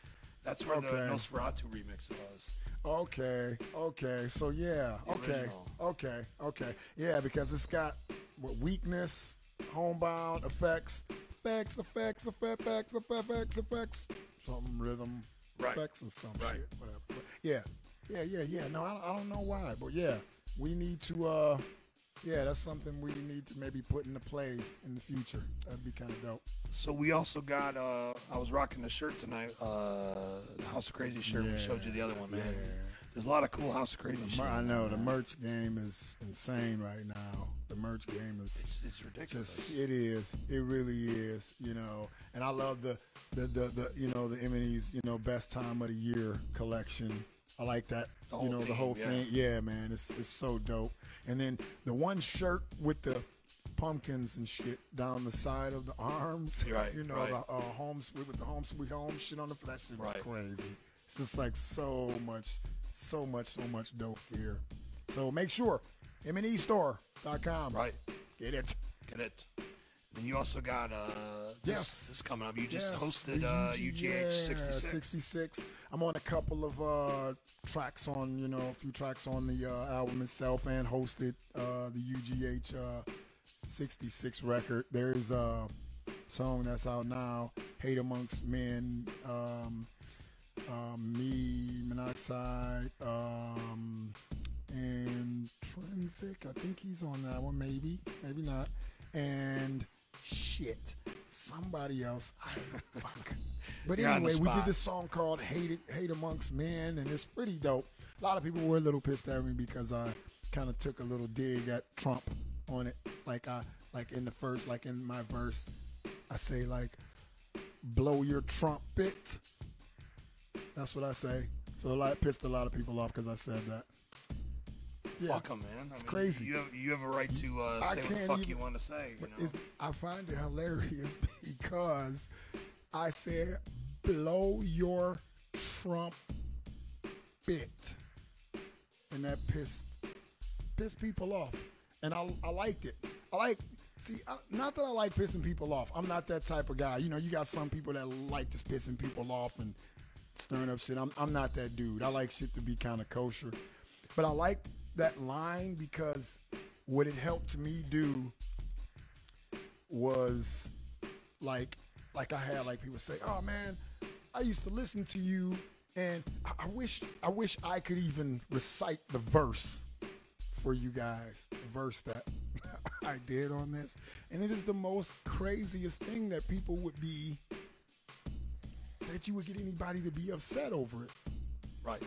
that's where the Nosferatu remix was. Okay. So okay. Yeah, because it's got weakness, homebound, effects, something rhythm, effects and some shit, whatever. But yeah. No, I don't know why, but yeah, we need to. That's something we need to maybe put into play in the future. That'd be kind of dope. So we also got, I was rocking the shirt tonight, the House of Krazees shirt. We showed you the other one, man. Yeah. There's a lot of cool House of Krazees shit. I know, the merch game is insane right now. The merch game is... It's ridiculous. It is. It really is, And I love the M&E's, best time of the year collection. I like that. The whole thing. Yeah, man. It's so dope. And then the one shirt with the pumpkins and shit down the side of the arms. Right. The home sweet with the home sweet home shit on it. That shit is crazy. It's just like so much dope gear. So make sure MNEstore.com. Right. Get it. Then you also got this coming up. You just hosted UGH 66. I'm on a couple of tracks on, a few tracks on the album itself, and hosted the UGH 66 record. There's a song that's out now, Hate Amongst Men, Me, Monoxide, and Trinsic. I think he's on that one, maybe not. And shit, somebody else. Fuck. But anyway, we did this song called Hate Amongst Men, and it's pretty dope. A lot of people were a little pissed at me because I kind of took a little dig at Trump on it. Like in my verse, I say blow your trumpet. That's what I say. So it pissed a lot of people off because I said that. Yeah. Fuck 'em, man. It's crazy. You have a right to say what the fuck you want to say. I find it hilarious because I said, blow your trumpet. And that pissed people off. And I liked it. Not that I like pissing people off. I'm not that type of guy. You got some people that like just pissing people off and stirring up shit. I'm not that dude. I like shit to be kind of kosher. But I like that line because what it helped me do was like I had people say, oh man, I used to listen to you and I wish I could even recite the verse for you guys, the verse that I did on this. And it is the most craziest thing that you would get anybody to be upset over it. Right.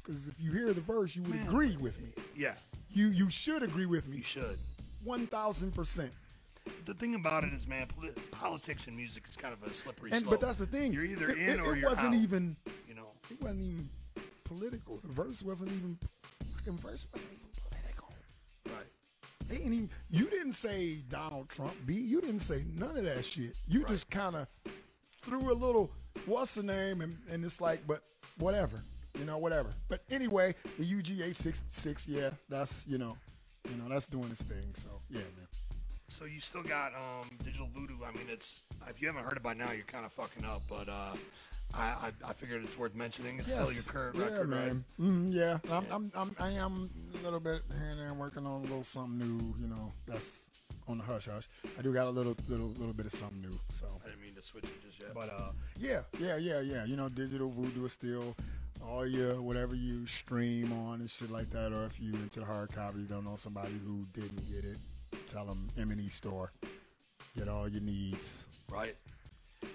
Because if you hear the verse, you would agree with me. Yeah. You should agree with me. You should. 1,000%. The thing about it is, man, politics and music is kind of a slippery slope. But that's the thing. You're either in or you're out. It wasn't even political. The verse wasn't even political. Right. You didn't say Donald Trump, B. You didn't say none of that shit. You just kind of threw a little what's the name? And it's like, but whatever, whatever. But anyway, the UG866, yeah, that's, that's doing its thing. So, yeah, man. So you still got Digital Voodoo. I mean, it's if you haven't heard it by now, you're kind of fucking up. But I figured it's worth mentioning. It's still your current record, man. Right? Yeah, I am a little bit here and there working on a little something new. That's on the hush hush. I do got a little bit of something new. So I didn't mean to switch it just yet. But yeah. Digital Voodoo is still all your whatever you stream on and shit like that. Or if you into the hard copy, you don't know somebody who didn't get it. Tell them M&E store. Get all your needs. Right.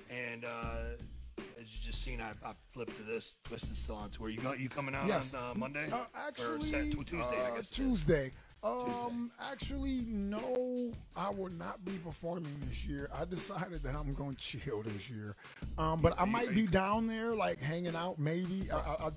And as you just seen, I flipped to this. Twisted still on tour. You coming out on Monday? Actually, or Tuesday, I guess. Tuesday. Actually, no, I will not be performing this year. I decided that I'm going to chill this year. But I might be down there, like, hanging out, maybe. I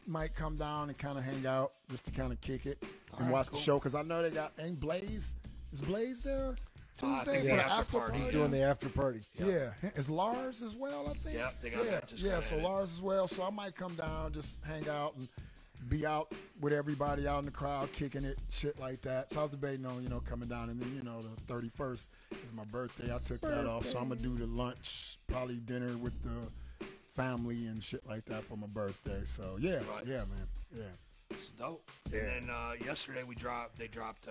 might come down and kind of hang out just to kind of kick it and watch the show. Because I know they got, ain't Blaze? Is Blaze there Tuesday for the after party? He's doing the after party. Yeah. Is Lars as well, I think? Yeah, they got that. So Lars as well. So I might come down, just hang out and be out with everybody out in the crowd, kicking it, shit like that. So I was debating on, coming down. And then, the 31st is my birthday. I took that off. So I'm going to do the lunch, probably dinner with the family and shit like that for my birthday. So, yeah, yeah, man. Yeah. It's dope. Yeah. And then yesterday they dropped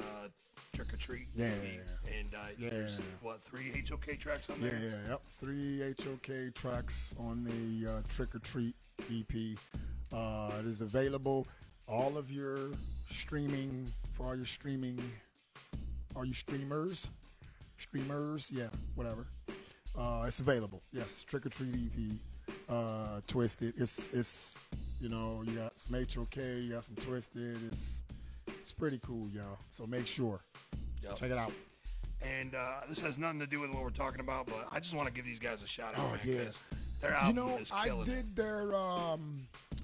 Trick or Treat. Yeah. And there's, 3 HOK tracks on there? Yeah, yep. 3 HOK tracks on the Trick or Treat EP. It is available. All of your streaming, for all your streamers, yeah, whatever. It's available. Yes, Trick or Treat EP, Twisted. It's you got some HOK, you got some Twisted. It's pretty cool, y'all. So make sure. Yep. Check it out. And this has nothing to do with what we're talking about, but I just want to give these guys a shout out. Oh, yeah. Their album is killing I did their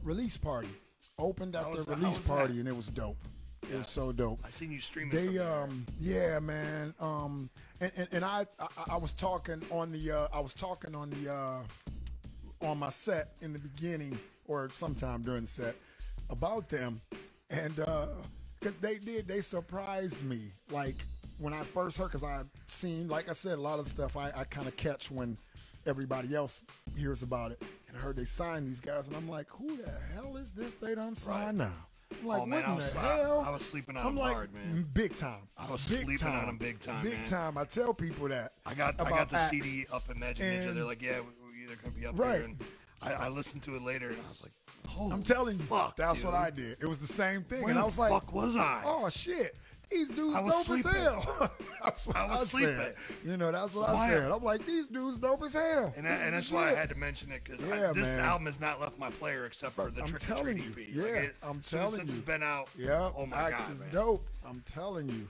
release party. Opened at the release party, and it was dope. It was so dope. I seen you streaming. They yeah, man. And I was talking on the on my set in the beginning or sometime during the set about them, and because they surprised me. Like when I first heard, because I've seen, like I said, a lot of stuff I kind of catch when everybody else hears about it. And I heard they signed these guys, and I'm like, who the hell is this they done signed now? I'm like, man, what in the hell? I was sleeping on them hard, man. Big time. I was sleeping on them big time, Big time. I tell people that. I got the CD up in Magic Ninja. They're like, yeah, we're either going to be up there. And I listened to it later, and I was like, holy I'm telling you, fuck, that's dude. what I did. It was the same thing. Where and I was like, fuck was I? Oh, shit. These dudes dope as hell. That's what I was sleeping. Said. That's what I said. I'm like, these dudes dope as hell. And that's why I had to mention it, because this album has not left my player except for the Trick or Treat EP. Yeah, I'm telling you. Since it's been out, oh my God, is dope. I'm telling you.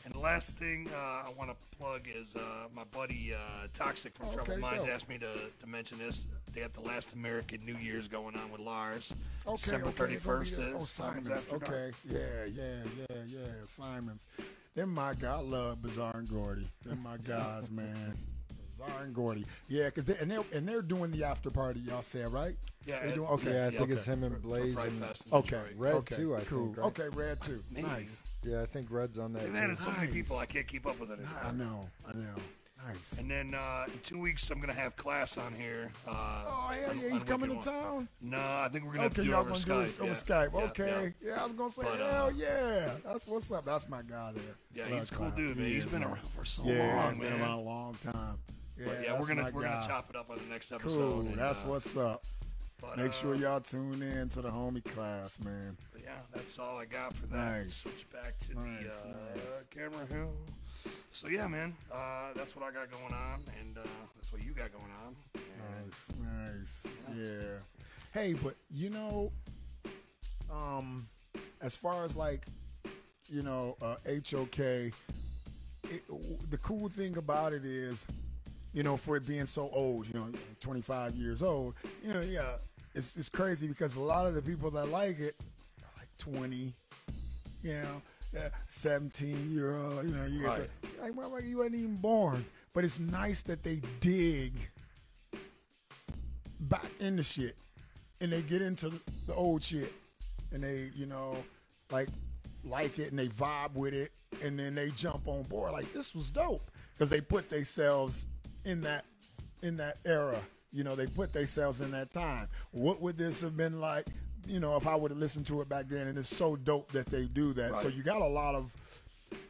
And the last thing I want to plug is my buddy Toxic from Troubled Minds asked me to mention this. They got the Last American New Year's going on with Lars. December 31st. Simon's. Okay. Yeah. Simon's. They're my God. I love Bizarre and Gordy. They're my guys, man. Bizarre and Gordy. Yeah, because they're doing the after party, y'all said, right? Yeah. They're doing, I think it's him and Blaze. And Red too, I think. Right? Okay, Red too. Nice. Yeah, I think Red's on that too. They've added so many people, I can't keep up with it anymore. I know. Nice. And then in 2 weeks, I'm going to have Class on here. Hell yeah, he's coming to town? No, I think we're going to do it y'all over gonna Skype. Do it over Skype. Okay. Yeah, I was going to say, hell yeah. That's what's up. That's my guy there. Yeah, he's a cool dude, man. He's been around for so long, man. He's been around a long time. Yeah, we're gonna chop it up on the next episode. Cool, and, that's what's up. But, make sure y'all tune in to the homie Class, man. But yeah, that's all I got for that. Nice. Switch back to the camera hill. So yeah, man, that's what I got going on, and that's what you got going on. And, nice. Yeah. Hey, but as far as like, HOK, the cool thing about it is, for it being so old, 25 years old, it's crazy because a lot of the people that like it are like 20, 17-year-old, right. Like, well, you wasn't even born. But it's nice that they dig back into shit, and they get into the old shit, and they, like it, and they vibe with it, and then they jump on board. Like, this was dope, because they put themselves in that era. They put themselves in that time. What would this have been like, if I would have listened to it back then? And it's so dope that they do that. Right. So you got a lot of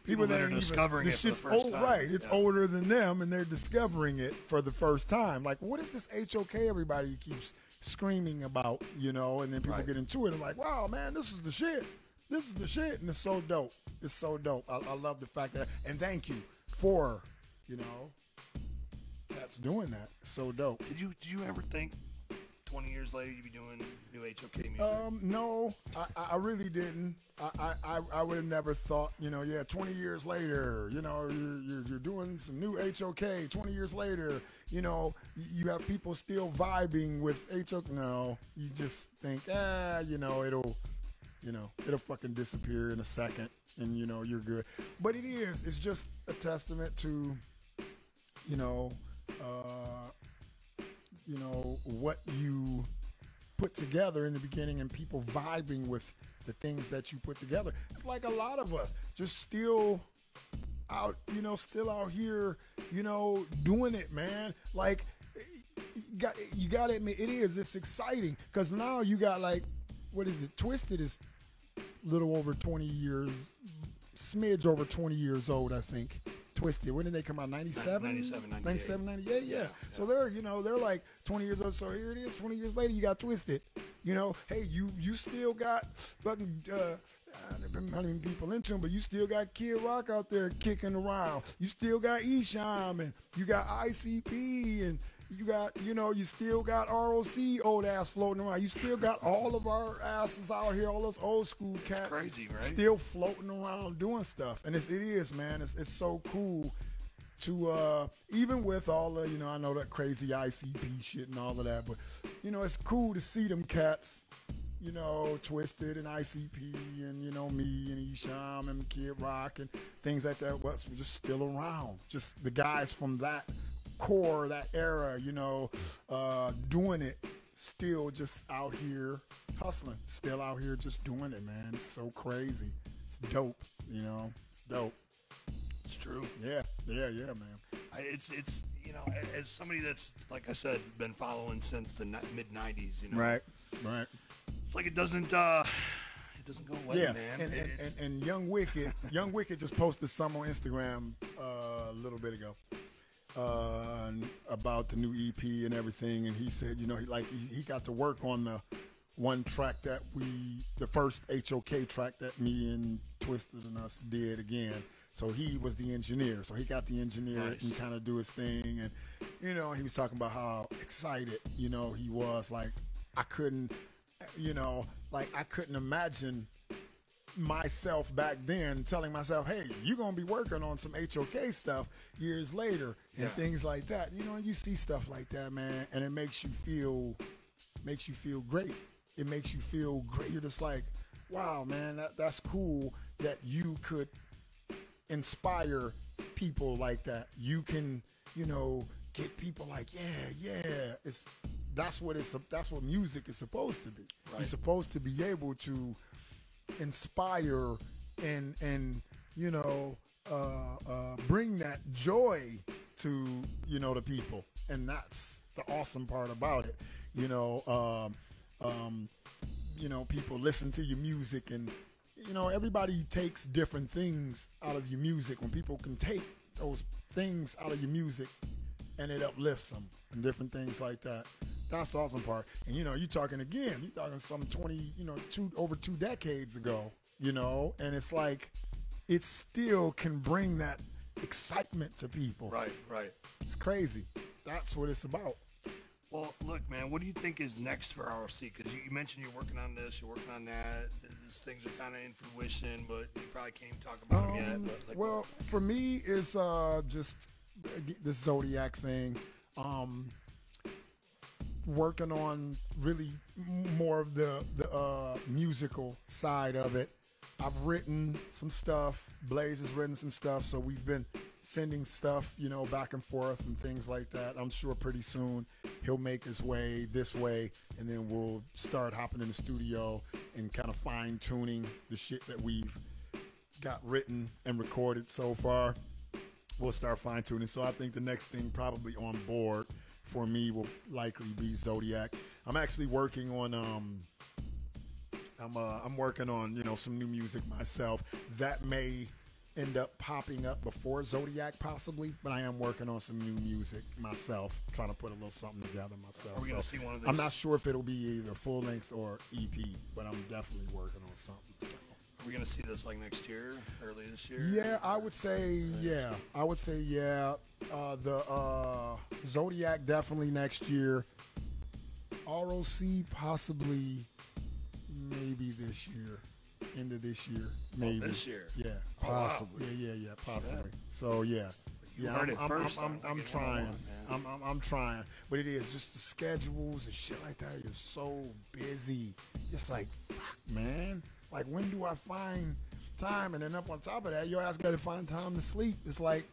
people that are discovering it for the first time. Right, it's older than them, and they're discovering it for the first time. Like, what is this HOK everybody keeps screaming about, and then people get into it and like, wow, man, this is the shit. This is the shit, and it's so dope. It's so dope. I love the fact that, and thank you for, that's doing that. It's so dope. Did you ever think 20 years later you'd be doing new HOK music? No, I really didn't. I would have never thought, 20 years later, you're doing some new HOK. 20 years later, you have people still vibing with HOK. No, you just think, it'll fucking disappear in a second, and you're good. But it's just a testament to, what you put together in the beginning, and people vibing with the things that you put together. It's like a lot of us just still out here, doing it, man. Like, you got to admit, it's exciting, because now you got, like, what is it? Twisted is a little over 20 years, smidge over 20 years old, I think. Twisted. When did they come out? 97? 97, 98, yeah. So they're, they're like 20 years old. So here it is, 20 years later, you got Twisted. Hey, you still got fucking, how many people into them, but you still got Kid Rock out there kicking around. You still got Esham, and you got ICP, and you got, you still got R.O.C. old ass floating around. You still got all of our asses out here, all those old school cats. It's crazy, right? Still floating around doing stuff. And it is, man. It's so cool to, even with all the, I know that crazy ICP shit and all of that, but, it's cool to see them cats, Twisted and ICP and, me and Esham and Kid Rock and things like that. What's just still around. Just the guys from that core, that era, doing it, still just out here hustling, still out here just doing it, man. It's so crazy. It's dope, it's dope. It's true. Yeah, man. It's as somebody that's, like I said, been following since the mid-90s, Right. It's like it doesn't go away, yeah, man. And Young Wicked just posted some on Instagram a little bit ago. About the new EP and everything, and he said, he got to work on the one track that the first HOK track that me and Twisted and us did again. So he was the engineer. So he got the engineer and kind of do his thing, and he was talking about how excited he was. Like, I couldn't imagine myself back then telling myself, hey, you're going to be working on some HOK stuff years later and things like that. You see stuff like that, man, and it makes you feel great. It makes you feel great. You're just like, wow, man, that's cool that you could inspire people like that. You can, get people like, that's what music is supposed to be. Right. You're supposed to be able to inspire and bring that joy to the people, and that's the awesome part about it. People listen to your music, and everybody takes different things out of your music. When people can take those things out of your music and it uplifts them and different things like that. That's the awesome part. And you're talking some 20, over 2 decades ago, and it's like, it still can bring that excitement to people. Right. It's crazy. That's what it's about. Well, look, man, what do you think is next for R.O.C? Because you mentioned you're working on this, you're working on that. These things are kind of in fruition, but you probably can't even talk about them yet. But for me, it's just this Zodiac thing. Working on really more of the musical side of it. I've written some stuff. Blaze has written some stuff. So we've been sending stuff, you know, back and forth and things like that. I'm sure pretty soon he'll make his way this way, and then we'll start hopping in the studio and kind of fine tuning the shit that we've got written and recorded so far. We'll start fine tuning. So I think the next thing probably on board for me will likely be Zodiac. I'm actually working on I'm working on, you know, some new music myself that may end up popping up before Zodiac possibly, but I am working on some new music myself, trying to put a little something together myself. Are we gonna see one of these? I'm not sure if it'll be either full length or EP, but I'm definitely working on something. So. Are we gonna see this like next year, early this year? Yeah, I would say yeah. The Zodiac definitely next year. R.O.C. possibly maybe this year. End of this year, maybe. Oh, this year? Yeah, possibly. Wow. Yeah, possibly. So yeah, I'm trying. I'm trying, but it is just the schedules and shit like that. You're so busy. Just like fuck, man. Like when do I find time? And then up on top of that, your ass got to find time to sleep. It's like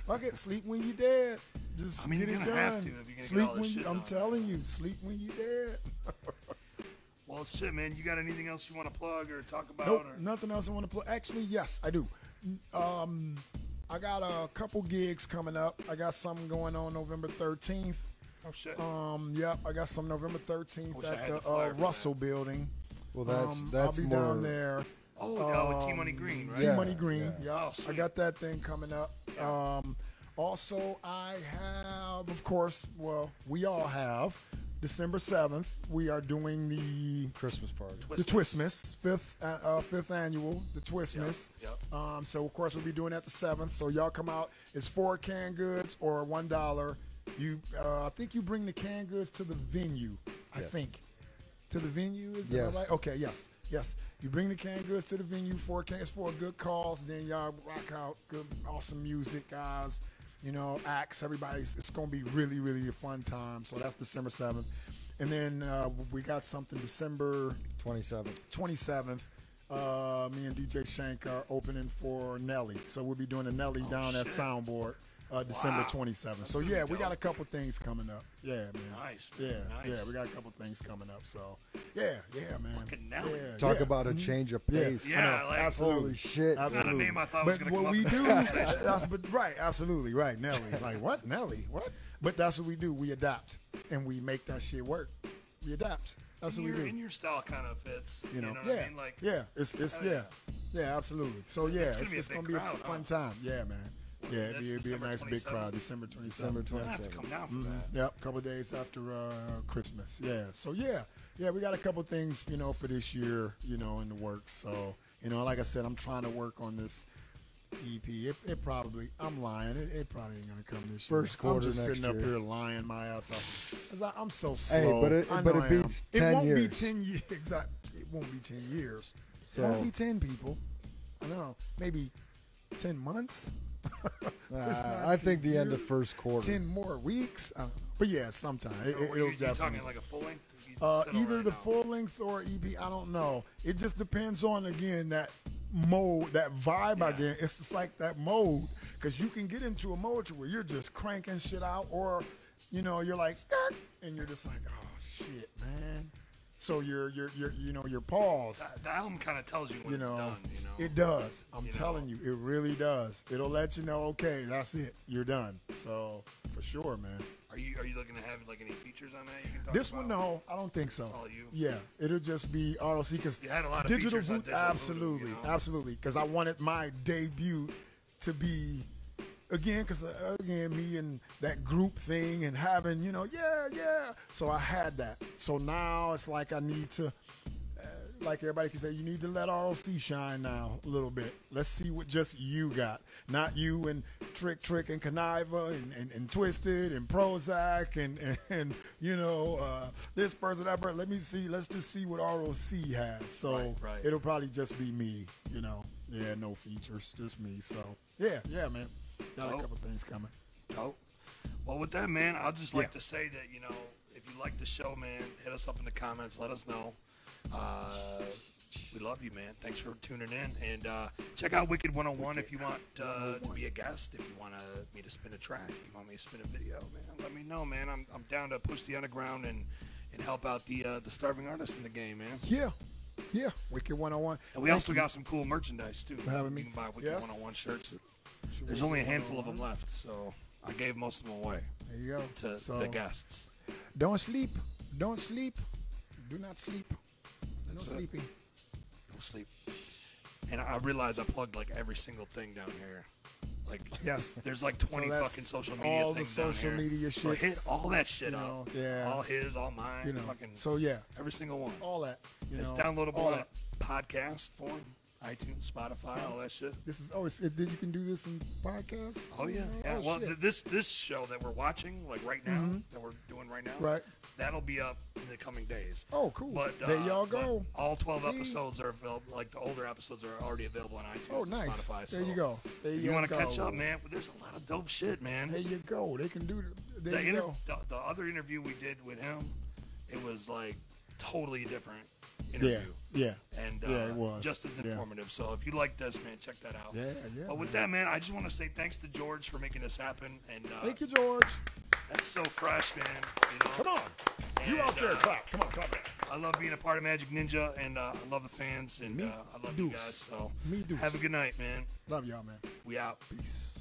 fuck it, sleep when you dead. Just get it done. Have to if you're gonna sleep get all this when shit you. I'm done. telling you, sleep when you dead. Well, shit, man. You got anything else you want to plug or talk about? Nope, or? nothing else I want to plug. Actually, yes, I do. I got a couple gigs coming up. I got something going on November 13th. Oh shit. Yep, I got some November 13th Wish I at had the the flyer for Russell Building. Well, that's I'll be more. down there. with T Money Green, right? T Yeah, Money Green. yeah. Yeah, Oh, I sweet. got that thing coming up. Also, I have, of course, well, we all have. December 7th, we are doing the Christmas party. Twistmas, fifth annual, the Twistmas. Yep. So of course we'll be doing that the 7th. So y'all come out. It's 4 canned goods or $1. You, I think you bring the canned goods to the venue. I think to the venue is Yes. that right? Okay. Yes. You bring the canned goods to the venue. 4 cans for a good cause. Then y'all rock out good, awesome music, guys. You know, acts, everybody's, it's going to be really, really a fun time. So that's December 7th. And then we got something December 27th. 27th. Me and DJ Shank are opening for Nelly. So we'll be doing a Nelly down at Soundboard December 27th. So yeah, we got a couple things coming up. Yeah, man. Nice. Yeah, Nice. yeah, we got a couple things coming up. So yeah, man. Fucking Nelly. Yeah, Talk yeah. about a change of pace. Yeah, I know, like- absolutely. Holy shit. Not a Absolutely. name I thought was But gonna what come we up in do, this conversation. right, absolutely, right, Nelly. Like what, Nelly? What? But that's what we do. We adapt and we make that shit work. We adapt. That's what we do. And your style kind of fits. You know, what yeah, I mean? Like, yeah, it's yeah, absolutely. So yeah, gonna be a it's big gonna be a crowd, fun huh? time. Yeah, man. Yeah, That's it'd be a December nice big 27th? crowd. December 27th. December I have to 27th. come down for that. Yep, a couple days after Christmas. Yeah. So yeah, we got a couple things, you know, for this year, you know, in the works. So, you know, like I said, I'm trying to work on this EP. It probably, I'm lying. It probably ain't gonna come this year. First quarter I'm just next sitting up year. here lying my ass off. 'Cause I'm so Hey, slow. but it I know I am. beats It 10 won't be years. 10 years. Exactly. It won't be 10 years. It So- won't be 10 people. I know. Maybe 10 months. It's not I think 10 the end of years. first quarter. 10 more weeks. I don't know. But yeah, sometime. It'll You're definitely. talking like a full length? You said all Either right the now. full length or EP, I don't know. It just depends on, again, that mode, that vibe I get. It's just like that mode, because you can get into a mode where you're just cranking shit out, or you know, you're like skirt, and you're just like, oh shit, man. So you're paused. The album kind of tells you when You know, it's done. You know, it does. I'm You telling you, it really does. It'll let you know, okay, that's it, you're done. So for sure, man. Are you looking to have like any features on that you can talk This about? one, no, I don't think so. It's all you? Yeah, it'll just be R.O.C. because You had a lot of digital features on boot, Digital absolutely, Voodoo, you know? absolutely. Because I wanted my debut to be again, because again, me and that group thing and having, you know, yeah. So I had that. So now it's like I need to. Like everybody can say, you need to let R.O.C. shine now a little bit. Let's see what just you got. Not you and Trick and Conniva and Twisted and Prozac and you know, this person, that person. Let me see. Let's just see what R.O.C. has. So Right. it'll probably just be me, you know. Yeah, no features, just me. So yeah, man. Got a Dope. couple things coming. Dope. Well, with that, man, I'd just like Yeah. to say that, you know, if you like the show, man, hit us up in the comments. Let us know. We love you, man. Thanks for tuning in. And check out Wicked 101 if you want to be a guest. If you want me to spin a track, you want me to spin a video, man, let me know, man. I'm down to push the underground and help out the starving artists in the game, man. Yeah. Yeah. Wicked 101. And we also got some cool merchandise, too. For having me. You can buy Wicked 101 shirts. There's only a handful of them left, so I gave most of them away. There you go. To the guests. Don't sleep. Don't sleep. Do not sleep. No sleeping. Don't sleep. And I realize I plugged like every single thing down here. Like, yes, there's like 20 fucking social media all things the social down here. media shit. So hit all that shit up. Yeah. All his, all mine. Fucking so yeah, every single one. All that. It's downloadable on podcast form, iTunes, Spotify, all that shit. This is you can do this in podcasts. Oh yeah. Yeah. Well, this show that we're watching, like right now, that we're doing right now, right? That'll be up in the coming days. Oh, cool. But there y'all go. All 12 episodes are available. Like the older episodes are already available on iTunes. Oh, and nice. Spotify. So there you go. There you want to catch up, man? But there's a lot of dope shit, man. There you go. They can do there you go. The other interview we did with him, it was like totally different interview. Yeah. And it was just as informative. So if you like this, man, check that out. Yeah. But with that, man, I just want to say thanks to George for making this happen. And thank you, George. That's so fresh, man. Come on. You out there, clap. Come on, clap. I love being a part of Magic Ninja, and I love the fans, and I love you guys. So Me do. Have a good night, man. Love y'all, man. We out. Peace.